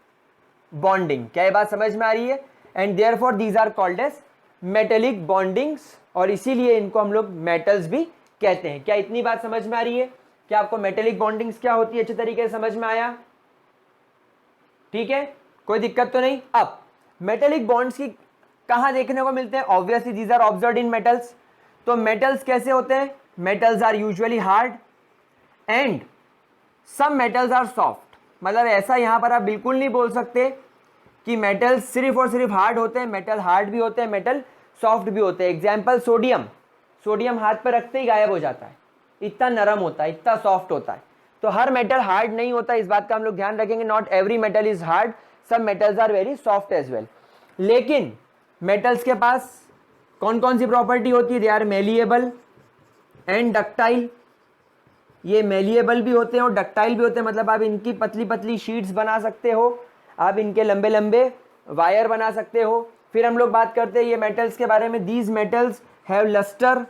बॉन्डिंग। क्या ये बात समझ में आ रही है? And therefore these are called as metallic bondings, और इसीलिए इनको हम लोग मेटल्स भी कहते हैं। क्या इतनी बात समझ में आ रही है? क्या आपको मेटेलिक बॉन्डिंग्स क्या होती है अच्छे तरीके से समझ में आया? ठीक है, कोई दिक्कत तो नहीं। अब मेटेलिक बॉन्ड्स की कहां देखने को मिलते हैं? Obviously these are observed in metals. तो मेटल्स कैसे होते हैं? Metals are usually hard and some metals are soft. मतलब ऐसा यहां पर आप बिल्कुल नहीं बोल सकते कि मेटल सिर्फ और सिर्फ हार्ड होते हैं। मेटल हार्ड भी होते हैं, मेटल सॉफ्ट भी होते हैं। एग्जाम्पल सोडियम, सोडियम हाथ पर रखते ही गायब हो जाता है, इतना नरम होता है, इतना सॉफ्ट होता है। तो हर मेटल हार्ड नहीं होता, इस बात का हम लोग ध्यान रखेंगे। Not every metal is hard, some metals are very soft as well. लेकिन मेटल्स के पास कौन कौन सी प्रॉपर्टी होती है? They are malleable and ductile. ये मेलिएबल भी होते हैं और डक्टाइल भी होते हैं। मतलब आप इनकी पतली पतली शीट्स बना सकते हो, आप इनके लंबे लंबे वायर बना सकते हो। फिर हम लोग बात करते हैं ये मेटल्स के बारे में। दीज मेटल्स हैव लस्टर,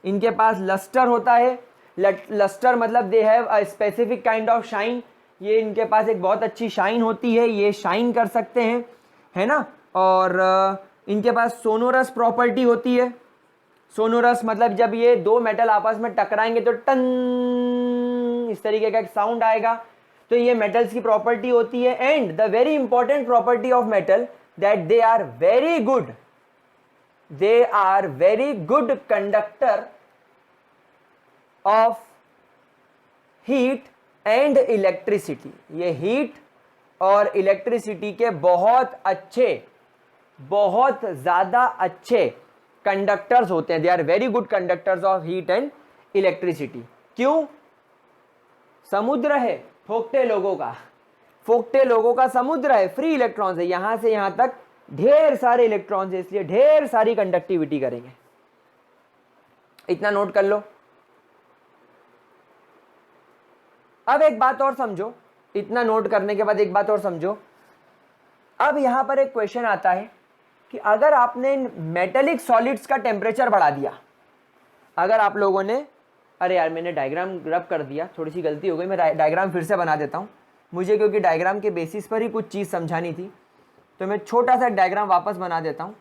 इनके पास लस्टर होता है। लस्टर मतलब they have a specific kind of shine. ये इनके पास एक बहुत अच्छी शाइन होती है, ये शाइन कर सकते हैं, है ना। और इनके पास सोनोरस प्रॉपर्टी होती है। सोनोरस मतलब जब ये दो मेटल आपस में टकराएंगे तो टन इस तरीके का एक साउंड आएगा। तो ये मेटल्स की प्रॉपर्टी होती है। And the very important property of metal that they are very good, they are very good conductor of heat and electricity. ये हीट और इलेक्ट्रिसिटी के बहुत अच्छे, बहुत ज्यादा अच्छे कंडक्टर्स होते हैं। They are very good conductors of heat and electricity. क्यों? समुद्र है फोकटे लोगों का, फोकटे लोगों का समुद्र है, फ्री इलेक्ट्रॉन्स है, यहां से यहां तक ढेर सारे इलेक्ट्रॉन्स है, इसलिए ढेर सारी कंडक्टिविटी करेंगे। इतना नोट कर लो। अब एक बात और समझो, इतना नोट करने के बाद एक बात और समझो। अब यहां पर एक क्वेश्चन आता है कि अगर आपने मेटेलिक सॉलिड्स का टेम्परेचर बढ़ा दिया, अगर आप लोगों ने, अरे यार मैंने डायग्राम रब कर दिया, थोड़ी सी गलती हो गई, मैं डायग्राम फिर से बना देता हूं मुझे, क्योंकि डायग्राम के बेसिस पर ही कुछ चीज़ समझानी थी। तो मैं छोटा सा डायग्राम वापस बना देता हूँ।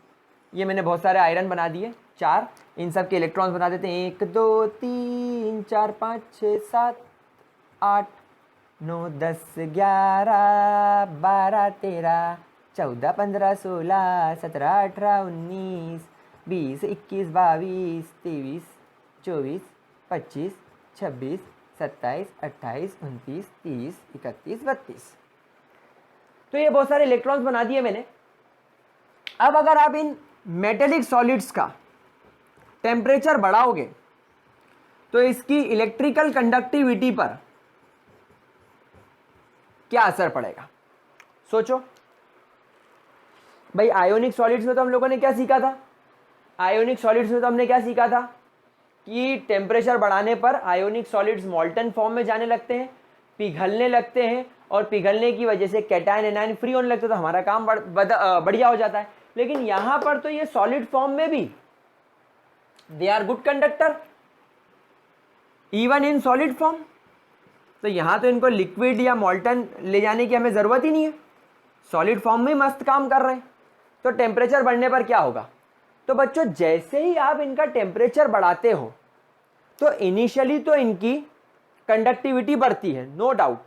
ये मैंने बहुत सारे आयरन बना दिए 4, इन सब के इलेक्ट्रॉन्स बना देते हैं 1 2 3 4 5 6 7 8 9 10 11 12 13 14 15 16 17 18 19 20 21 22 23 24 25 26 27 28 29 30 31 32। तो ये बहुत सारे इलेक्ट्रॉन्स बना दिए मैंने। अब अगर आप इन मेटेलिक सॉलिड्स का टेम्परेचर बढ़ाओगे तो इसकी इलेक्ट्रिकल कंडक्टिविटी पर क्या असर पड़ेगा, सोचो भाई। आयोनिक सॉलिड्स में तो हम लोगों ने क्या सीखा था, आयोनिक सॉलिड्स में तो हमने क्या सीखा था कि टेम्परेचर बढ़ाने पर आयोनिक सॉलिड्स मॉल्टन फॉर्म में जाने लगते हैं, पिघलने लगते हैं, और पिघलने की वजह से कैटायन एनायन फ्री होने लगते हैं, तो हमारा काम बढ़िया हो जाता है। लेकिन यहां पर तो ये सॉलिड फॉर्म में भी they are good conductor even in solid form. तो यहां तो इनको लिक्विड या मॉल्टन ले जाने की हमें जरूरत ही नहीं है, सॉलिड फॉर्म में मस्त काम कर रहे हैं। तो टेम्परेचर बढ़ने पर क्या होगा, तो बच्चों जैसे ही आप इनका टेम्परेचर बढ़ाते हो तो इनिशियली तो इनकी कंडक्टिविटी बढ़ती है, नो डाउट।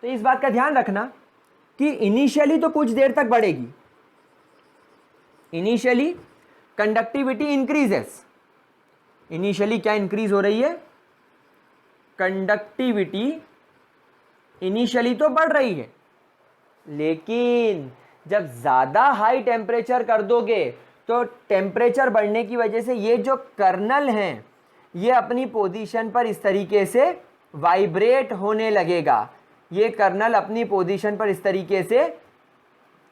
तो इस बात का ध्यान रखना कि इनिशियली तो कुछ देर तक बढ़ेगी, इनिशियली कंडक्टिविटी इंक्रीजेस। इनिशियली क्या इंक्रीज हो रही है, कंडक्टिविटी इनिशियली तो बढ़ रही है, लेकिन जब ज्यादा हाई टेम्परेचर कर दोगे तो टेम्परेचर बढ़ने की वजह से ये जो कर्नल हैं ये अपनी पोजीशन पर इस तरीके से वाइब्रेट होने लगेगा। ये कर्नल अपनी पोजीशन पर इस तरीके से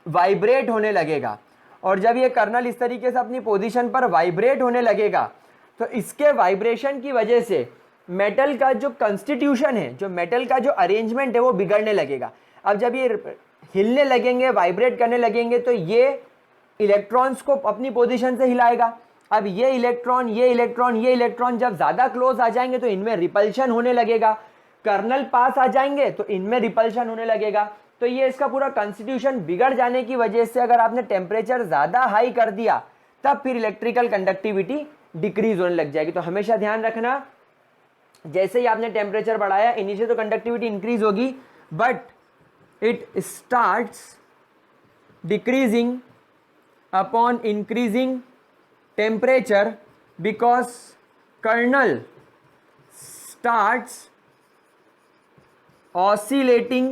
वाइब्रेट होने लगेगा, और जब ये कर्नल इस तरीके से अपनी पोजीशन पर वाइब्रेट होने लगेगा तो इसके वाइब्रेशन की वजह से मेटल का जो कॉन्स्टिट्यूशन है, जो मेटल का जो अरेंजमेंट है वो बिगड़ने लगेगा। अब जब ये हिलने लगेंगे, वाइब्रेट करने लगेंगे, तो ये इलेक्ट्रॉन्स को अपनी पोजीशन से हिलाएगा। अब ये इलेक्ट्रॉन ये इलेक्ट्रॉन ये इलेक्ट्रॉन जब ज़्यादा क्लोज आ जाएंगे तो इनमें रिपल्शन होने लगेगा, कर्नल पास आ जाएंगे तो इनमें रिपल्शन होने लगेगा। तो ये इसका पूरा कॉन्स्टिट्यूशन बिगड़ जाने की वजह से अगर आपने टेम्परेचर ज़्यादा हाई कर दिया तब फिर इलेक्ट्रिकल कंडक्टिविटी डिक्रीज होने लग जाएगी। तो हमेशा ध्यान रखना, जैसे ही आपने टेम्परेचर बढ़ाया इनिशियल तो कंडक्टिविटी इंक्रीज होगी, but it starts decreasing upon increasing temperature because kernel starts oscillating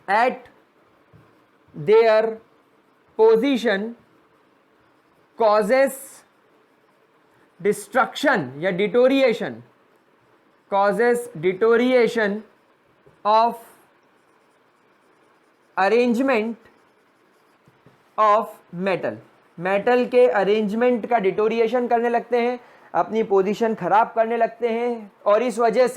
at their position, causes destruction या deterioration, causes deterioration of arrangement of metal. Metal के अरेंजमेंट का डिटोरिएशन करने लगते हैं, अपनी पोजीशन खराब करने लगते हैं, और इस वजह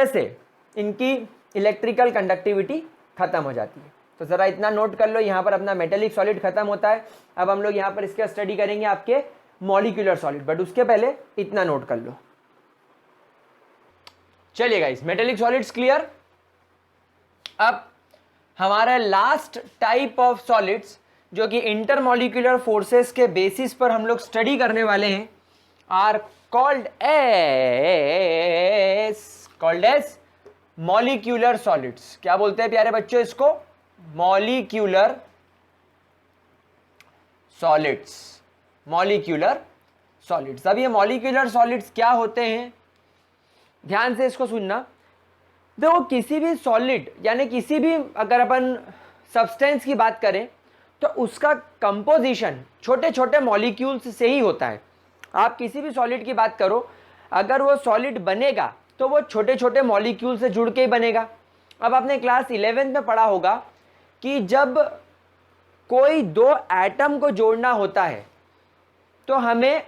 से इनकी इलेक्ट्रिकल कंडक्टिविटी खत्म हो जाती है। तो ज़रा इतना नोट कर लो, यहाँ पर अपना मेटेलिक सॉलिड खत्म होता है। अब हम लोग यहाँ पर इसके स्टडी करेंगे आपके मॉलिक्यूलर सॉलिड, बट उसके पहले इतना नोट कर लो। चलिए गाइस, मेटेलिक सॉलिड्स क्लियर। अब हमारा लास्ट टाइप ऑफ सॉलिड्स जो कि इंटरमॉलिक्यूलर फोर्सेस के बेसिस पर हम लोग स्टडी करने वाले हैं are called as molecular solids. क्या बोलते हैं प्यारे बच्चों इसको, मॉलिक्यूलर सॉलिड्स। Molecular solids. अब ये मॉलिक्यूलर सॉलिड्स क्या होते हैं, ध्यान से इसको सुनना। देखो, किसी भी सॉलिड यानी किसी भी अगर अपन सब्सटेंस की बात करें तो उसका कंपोजिशन छोटे छोटे मॉलिक्यूल्स से ही होता है। आप किसी भी सॉलिड की बात करो, अगर वो सॉलिड बनेगा तो वो छोटे छोटे मॉलिक्यूल से जुड़ के ही बनेगा। अब आपने क्लास 11th में पढ़ा होगा कि जब कोई दो एटम को जोड़ना होता है तो हमें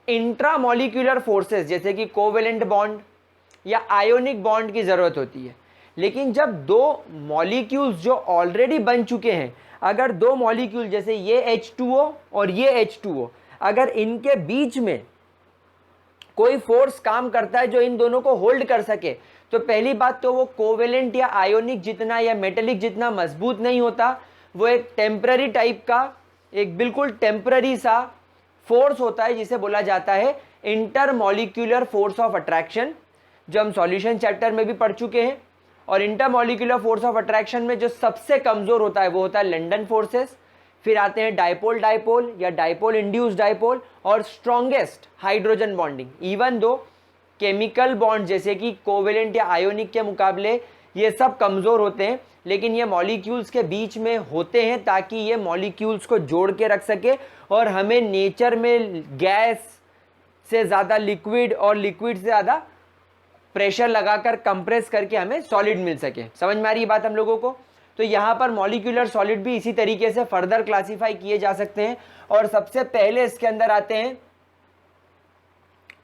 इंट्रामॉलिक्यूलर फोर्सेस जैसे कि कोवेलेंट बॉन्ड या आयोनिक बॉन्ड की ज़रूरत होती है। लेकिन जब दो मॉलिक्यूल्स जो ऑलरेडी बन चुके हैं, अगर दो मॉलिक्यूल जैसे ये H2O और ये H2O, अगर इनके बीच में कोई फोर्स काम करता है जो इन दोनों को होल्ड कर सके, तो पहली बात तो वो कोवेलेंट या आयोनिक जितना या मेटेलिक जितना मजबूत नहीं होता, वो एक टेम्पररी टाइप का, एक बिल्कुल टेम्पररी सा फोर्स होता है जिसे बोला जाता है इंटरमॉलिक्यूलर फोर्स ऑफ अट्रैक्शन, जो हम सॉल्यूशन चैप्टर में भी पढ़ चुके हैं। और इंटरमॉलिक्यूलर फोर्स ऑफ अट्रैक्शन में जो सबसे कमजोर होता है वो होता है लंडन फोर्सेस, फिर आते हैं डाइपोल डाइपोल या डाइपोल इंड्यूस्ड डाइपोल, और strongest hydrogen bonding. Even though chemical bond जैसे कि कोवेलेंट या आयोनिक के मुकाबले ये सब कमज़ोर होते हैं, लेकिन ये मॉलिक्यूल्स के बीच में होते हैं ताकि ये मॉलिक्यूल्स को जोड़ के रख सके और हमें नेचर में गैस से ज़्यादा लिक्विड और लिक्विड से ज़्यादा प्रेशर लगाकर कंप्रेस करके हमें सॉलिड मिल सके। समझ में आ रही है बात हम लोगों को? तो यहाँ पर मॉलिक्यूलर सॉलिड भी इसी तरीके से फर्दर क्लासीफाई किए जा सकते हैं, और सबसे पहले इसके अंदर आते हैं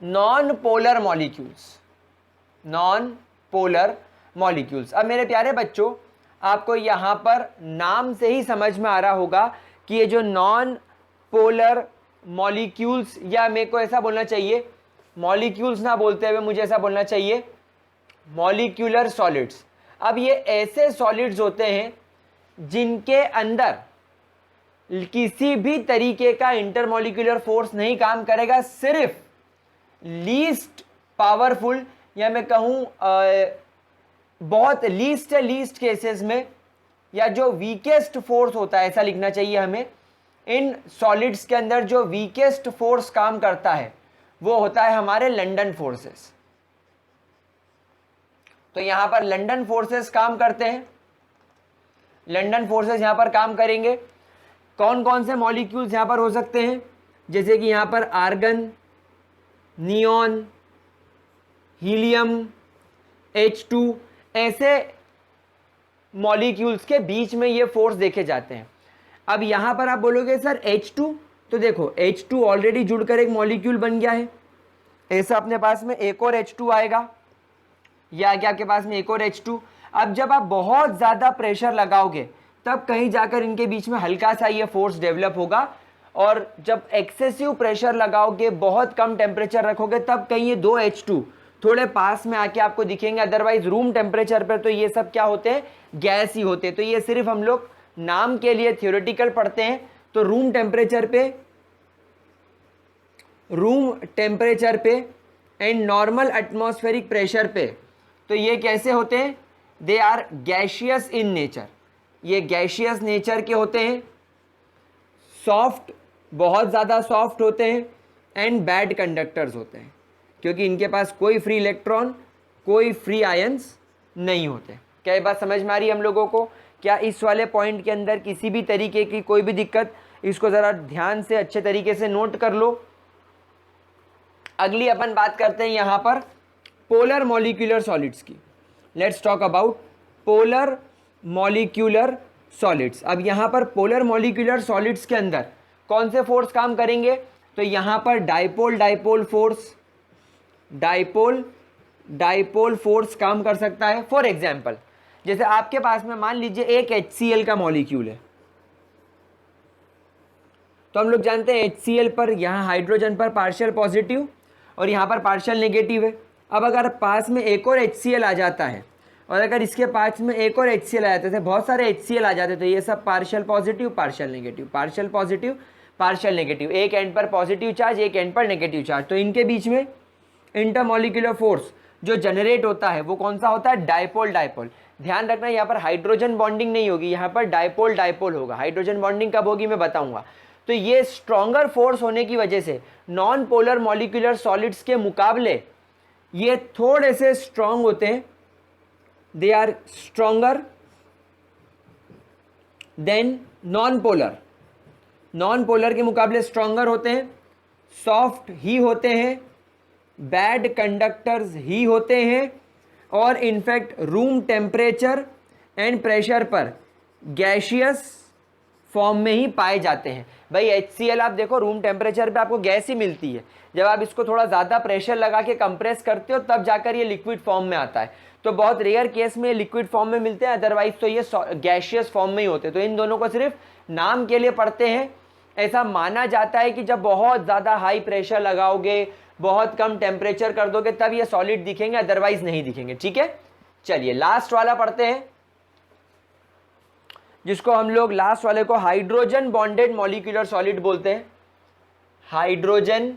non polar molecules. Non polar molecules. अब मेरे प्यारे बच्चों, आपको यहाँ पर नाम से ही समझ में आ रहा होगा कि ये जो नॉन पोलर मॉलिक्यूल्स, या मेरे को ऐसा बोलना चाहिए, मॉलिक्यूल्स ना बोलते हुए मुझे ऐसा बोलना चाहिए मॉलिक्यूलर सॉलिड्स। अब ये ऐसे सॉलिड्स होते हैं जिनके अंदर किसी भी तरीके का इंटरमॉलिक्यूलर फोर्स नहीं काम करेगा, सिर्फ लीस्ट पावरफुल, या मैं कहूँ बहुत लीस्ट केसेस में, या जो वीकेस्ट फोर्स होता है, ऐसा लिखना चाहिए हमें, इन सॉलिड्स के अंदर जो वीकेस्ट फोर्स काम करता है वो होता है हमारे लंडन फोर्सेस। तो यहां पर लंडन फोर्सेस काम करते हैं। लंडन फोर्सेस यहां पर काम करेंगे। कौन कौन से मॉलिक्यूल्स यहां पर हो सकते हैं? जैसे कि यहां पर आर्गन, नियॉन, हीलियम, H2, ऐसे मॉलिक्यूल्स के बीच में ये फोर्स देखे जाते हैं। अब यहां पर आप बोलोगे सर H2, तो देखो H2 ऑलरेडी जुड़कर एक मॉलिक्यूल बन गया है। ऐसा अपने पास में एक और H2 आएगा, या आगे आपके पास में एक और H2। अब जब आप बहुत ज़्यादा प्रेशर लगाओगे तब कहीं जाकर इनके बीच में हल्का सा ये फोर्स डेवलप होगा, और जब एक्सेसिव प्रेशर लगाओगे, बहुत कम टेम्परेचर रखोगे, तब कहीं ये दो H2 थोड़े पास में आके आपको दिखेंगे। अदरवाइज रूम टेम्परेचर पर तो ये सब क्या होते हैं, गैस ही होते हैं। तो ये सिर्फ हम लोग नाम के लिए थियोरेटिकल पढ़ते हैं। तो रूम टेम्परेचर पे एंड नॉर्मल एटमॉस्फेरिक प्रेशर पे तो ये कैसे होते हैं? They are gaseous in nature. ये गैशियस नेचर के होते हैं, सॉफ्ट, बहुत ज़्यादा सॉफ्ट होते हैं, एंड बैड कंडक्टर्स होते हैं, क्योंकि इनके पास कोई फ्री इलेक्ट्रॉन, कोई फ्री आयंस नहीं होते। क्या ये बात समझ में आ रही है हम लोगों को? क्या इस वाले पॉइंट के अंदर किसी भी तरीके की कोई भी दिक्कत? इसको ज़रा ध्यान से अच्छे तरीके से नोट कर लो। अगली अपन बात करते हैं यहाँ पर पोलर मॉलिक्यूलर सॉलिड्स की। Let's talk about polar molecular solids. अब यहाँ पर पोलर मॉलिक्यूलर सॉलिड्स के अंदर कौन से फोर्स काम करेंगे? तो यहाँ पर डाइपोल फोर्स काम कर सकता है। फॉर एग्जाम्पल, जैसे आपके पास में मान लीजिए एक HCl का मॉलिक्यूल है, तो हम लोग जानते हैं HCl पर यहाँ हाइड्रोजन पर पार्शियल पॉजिटिव और यहाँ पर पार्शियल नेगेटिव है। अब अगर पास में एक और HCl आ जाता है, और अगर इसके पास में एक और HCl आ जाते थे, बहुत सारे HCl आ जाते, तो ये सब partial positive, partial negative, partial positive, partial negative, एक एंड पर पॉजिटिव चार्ज, एक एंड पर नेगेटिव चार्ज। तो इनके बीच में इंटरमॉलिक्यूलर फोर्स जो जनरेट होता है वो कौन सा होता है? डाइपोल। ध्यान रखना, यहाँ पर हाइड्रोजन बॉन्डिंग नहीं होगी, यहाँ पर डाइपोल होगा। हाइड्रोजन बॉन्डिंग कब होगी मैं बताऊंगा। तो ये स्ट्रॉन्गर फोर्स होने की वजह से नॉन पोलर मॉलिक्यूलर सॉलिड्स के मुकाबले ये थोड़े से स्ट्रॉन्ग होते हैं। They are stronger than non polar के मुकाबले स्ट्रॉन्गर होते हैं, सॉफ्ट ही होते हैं, बैड कंडक्टर्स ही होते हैं, और in fact room temperature and pressure पर गैशियस फॉर्म में ही पाए जाते हैं। भाई HCl आप देखो रूम टेम्परेचर पे आपको गैस ही मिलती है, जब आप इसको थोड़ा ज़्यादा प्रेशर लगा के कंप्रेस करते हो तब जाकर ये लिक्विड फॉर्म में आता है। तो बहुत रेयर केस में ये लिक्विड फॉर्म में मिलते हैं, अदरवाइज तो ये गैशियस फॉर्म में ही होते हैं। तो इन दोनों को सिर्फ नाम के लिए पढ़ते हैं। ऐसा माना जाता है कि जब बहुत ज़्यादा हाई प्रेशर लगाओगे, बहुत कम टेम्परेचर कर दोगे तब ये सॉलिड दिखेंगे, अदरवाइज नहीं दिखेंगे। ठीक है, चलिए लास्ट वाला पढ़ते हैं, जिसको हम लोग लास्ट वाले को हाइड्रोजन बॉन्डेड मॉलिक्यूलर सॉलिड बोलते हैं। Hydrogen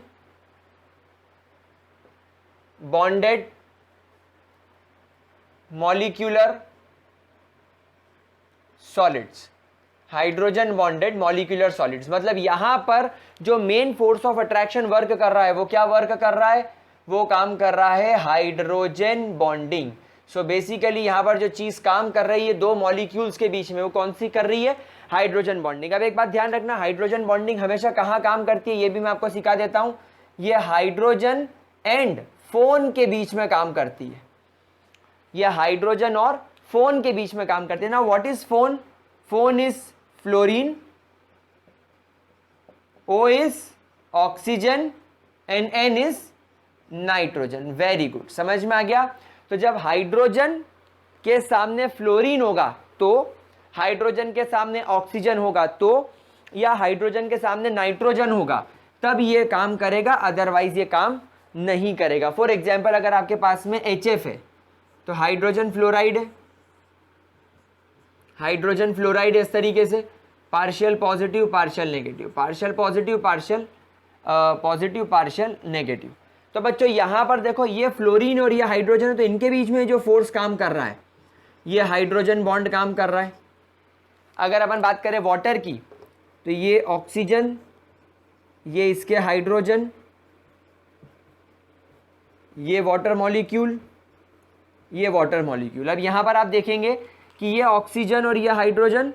bonded molecular solids, hydrogen bonded molecular solids, मतलब यहां पर जो main force of attraction work कर रहा है वो क्या वर्क कर रहा है, वो काम कर रहा है हाइड्रोजन बॉन्डिंग। सो बेसिकली यहां पर जो चीज काम कर रही है दो मॉलिक्यूल्स के बीच में, वो कौन सी कर रही है, हाइड्रोजन बॉन्डिंग। अब एक बात ध्यान रखना, हाइड्रोजन बॉन्डिंग हमेशा कहां काम करती है ये भी मैं आपको सिखा देता हूं। ये हाइड्रोजन एंड फोन के बीच में काम करती है, ये हाइड्रोजन और फोन के बीच में काम करते हैं ना। What is phone, phone is fluorine, O is oxygen and N is nitrogen. Very good, समझ में आ गया। तो जब हाइड्रोजन के सामने फ्लोरीन होगा तो, हाइड्रोजन के सामने ऑक्सीजन होगा तो, या हाइड्रोजन के सामने नाइट्रोजन होगा तब ये काम करेगा, अदरवाइज ये काम नहीं करेगा। फॉर एग्जाम्पल अगर आपके पास में HF है तो हाइड्रोजन फ्लोराइड है, हाइड्रोजन फ्लोराइड इस तरीके से partial positive partial negative, partial positive partial positive partial negative. तो बच्चों यहां पर देखो ये फ्लोरीन और ये हाइड्रोजन है, तो इनके बीच में जो फोर्स काम कर रहा है ये हाइड्रोजन बॉन्ड काम कर रहा है। अगर अपन बात करें वाटर की तो ये ऑक्सीजन, ये इसके हाइड्रोजन, ये वाटर मॉलिक्यूल, ये वाटर मॉलिक्यूल। अब यहां पर आप देखेंगे कि ये ऑक्सीजन और ये हाइड्रोजन,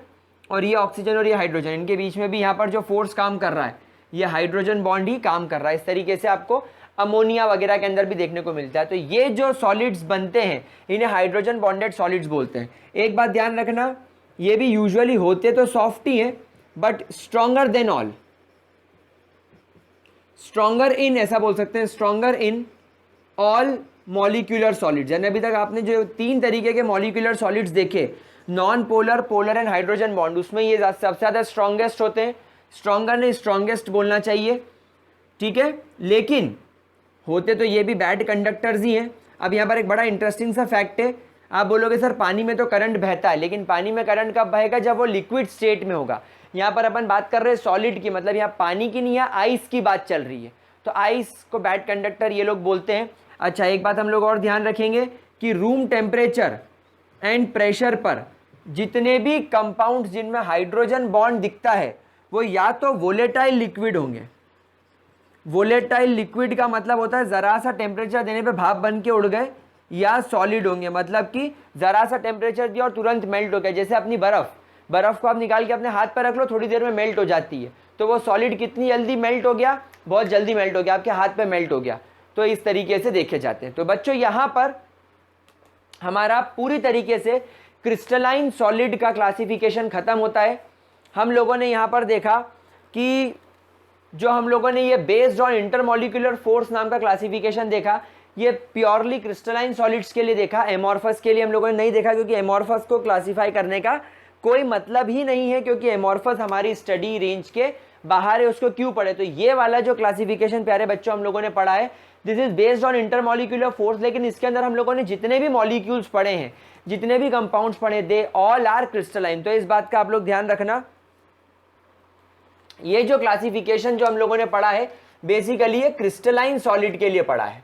और ये ऑक्सीजन और ये हाइड्रोजन, इनके बीच में भी यहाँ पर जो फोर्स काम कर रहा है ये हाइड्रोजन बॉन्ड ही काम कर रहा है। इस तरीके से आपको अमोनिया वगैरह के अंदर भी देखने को मिलता है। तो ये जो सॉलिड्स बनते हैं इन्हें हाइड्रोजन बॉन्डेड सॉलिड्स बोलते हैं। एक बात ध्यान रखना, ये भी यूजुअली होते तो सॉफ्ट ही हैं but stronger than all, stronger इन ऐसा बोल सकते हैं, stronger in all molecular solids. यानी अभी तक आपने जो तीन तरीके के मॉलिक्यूलर सॉलिड्स देखे, non polar, polar and hydrogen bond, उसमें ये सबसे ज़्यादा स्ट्रॉन्गेस्ट होते हैं। स्ट्रॉन्गर नहीं, स्ट्रॉन्गेस्ट बोलना चाहिए, ठीक है। लेकिन होते तो ये भी बैड कंडक्टर्स ही हैं। अब यहाँ पर एक बड़ा इंटरेस्टिंग सा फैक्ट है, आप बोलोगे सर पानी में तो करंट बहता है, लेकिन पानी में करंट कब बहेगा, जब वो लिक्विड स्टेट में होगा। यहाँ पर अपन बात कर रहे हैं सॉलिड की, मतलब यहाँ पानी की नहीं है, आइस की बात चल रही है। तो आइस को बैड कंडक्टर ये लोग बोलते हैं। अच्छा एक बात हम लोग और ध्यान रखेंगे कि रूम टेम्परेचर एंड प्रेशर पर जितने भी कंपाउंड्स जिनमें हाइड्रोजन बॉन्ड दिखता है वो या तो वोलेटाइल लिक्विड होंगे। वोलेटाइल लिक्विड का मतलब होता है जरा सा टेम्परेचर देने पे भाप बन के उड़ गए, या सॉलिड होंगे मतलब कि जरा सा टेम्परेचर दिया और तुरंत मेल्ट हो गया। जैसे अपनी बर्फ को आप निकाल के अपने हाथ पर रख लो, थोड़ी देर में मेल्ट हो जाती है। तो वो सॉलिड कितनी जल्दी मेल्ट हो गया, बहुत जल्दी मेल्ट हो गया, आपके हाथ पे मेल्ट हो गया। तो इस तरीके से देखे जाते हैं। तो बच्चों यहाँ पर हमारा पूरी तरीके से क्रिस्टलाइन सॉलिड का क्लासिफिकेशन खत्म होता है। हम लोगों ने यहाँ पर देखा कि जो हम लोगों ने ये बेस्ड ऑन इंटरमॉलिक्यूलर फोर्स नाम का क्लासिफिकेशन देखा, ये प्योरली क्रिस्टलाइन सॉलिड्स के लिए देखा, एमॉर्फस के लिए हम लोगों ने नहीं देखा, क्योंकि एमॉर्फस को क्लासिफाई करने का कोई मतलब ही नहीं है, क्योंकि एमॉर्फस हमारी स्टडी रेंज के बाहर है, उसको क्यों पढ़े। तो ये वाला जो क्लासिफिकेशन प्यारे बच्चों हम लोगों ने पढ़ा है, this is based on intermolecular force. लेकिन इसके अंदर हम लोगों ने जितने भी मॉलिक्यूल्स पढ़े हैं, जितने भी कंपाउंड्स पढ़े, दे ऑल आर क्रिस्टलाइन। तो इस बात का आप लोग ध्यान रखना, ये जो क्लासिफिकेशन जो हम लोगों ने पढ़ा है बेसिकली ये क्रिस्टलाइन सॉलिड के लिए पढ़ा है।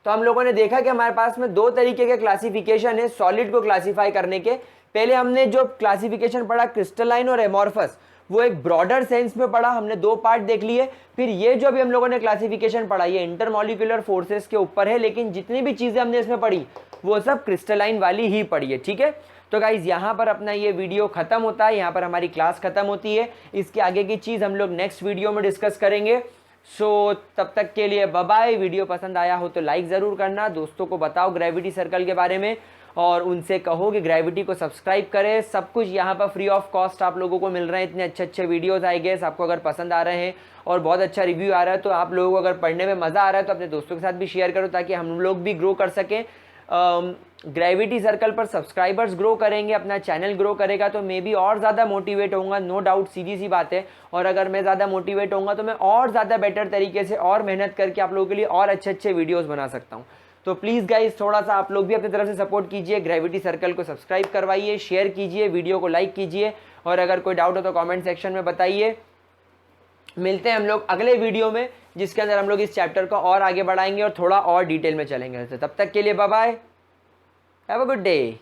तो हम लोगों ने देखा कि हमारे पास में दो तरीके के क्लासिफिकेशन है सॉलिड को क्लासिफाई करने के। पहले हमने जो क्लासिफिकेशन पढ़ा क्रिस्टलाइन और एमॉर्फस, वो एक ब्रॉडर सेंस में पढ़ा, हमने दो पार्ट देख लिए। फिर ये जो भी हम लोगों ने क्लासिफिकेशन पढ़ा ये इंटरमॉलिक्यूलर फोर्सेस के ऊपर है, लेकिन जितनी भी चीजें हमने इसमें पढ़ी वो सब क्रिस्टलाइन वाली ही पढ़ी है, ठीक है। तो गाइज यहाँ पर अपना ये वीडियो खत्म होता है, यहाँ पर हमारी क्लास खत्म होती है। इसके आगे की चीज हम लोग नेक्स्ट वीडियो में डिस्कस करेंगे। सो तब तक के लिए बाय बाय। वीडियो पसंद आया हो तो लाइक ज़रूर करना, दोस्तों को बताओ ग्रेविटी सर्कल के बारे में, और उनसे कहो कि ग्रेविटी को सब्सक्राइब करें। सब कुछ यहाँ पर फ्री ऑफ कॉस्ट आप लोगों को मिल रहे हैं, इतने अच्छे अच्छे वीडियोस आई गेस आपको अगर पसंद आ रहे हैं और बहुत अच्छा रिव्यू आ रहा है, तो आप लोगों को अगर पढ़ने में मज़ा आ रहा है तो अपने दोस्तों के साथ भी शेयर करो ताकि हम लोग भी ग्रो कर सकें। ग्रेविटी सर्कल पर सब्सक्राइबर्स ग्रो करेंगे, अपना चैनल ग्रो करेगा, तो मैं भी और ज़्यादा मोटिवेट होऊंगा, नो डाउट, सीधी सी बात है। और अगर मैं ज़्यादा मोटिवेट होऊंगा तो मैं और ज़्यादा बेटर तरीके से और मेहनत करके आप लोगों के लिए और अच्छे अच्छे वीडियोज़ बना सकता हूँ। तो प्लीज़ गाइज थोड़ा सा आप लोग भी अपनी तरफ से सपोर्ट कीजिए, ग्रेविटी सर्कल को सब्सक्राइब करवाइए, शेयर कीजिए, वीडियो को लाइक कीजिए, और अगर कोई डाउट हो तो कमेंट सेक्शन में बताइए। मिलते हैं हम लोग अगले वीडियो में, जिसके अंदर हम लोग इस चैप्टर को और आगे बढ़ाएंगे और थोड़ा और डिटेल में चलेंगे। तब तक के लिए bye bye, have a good day.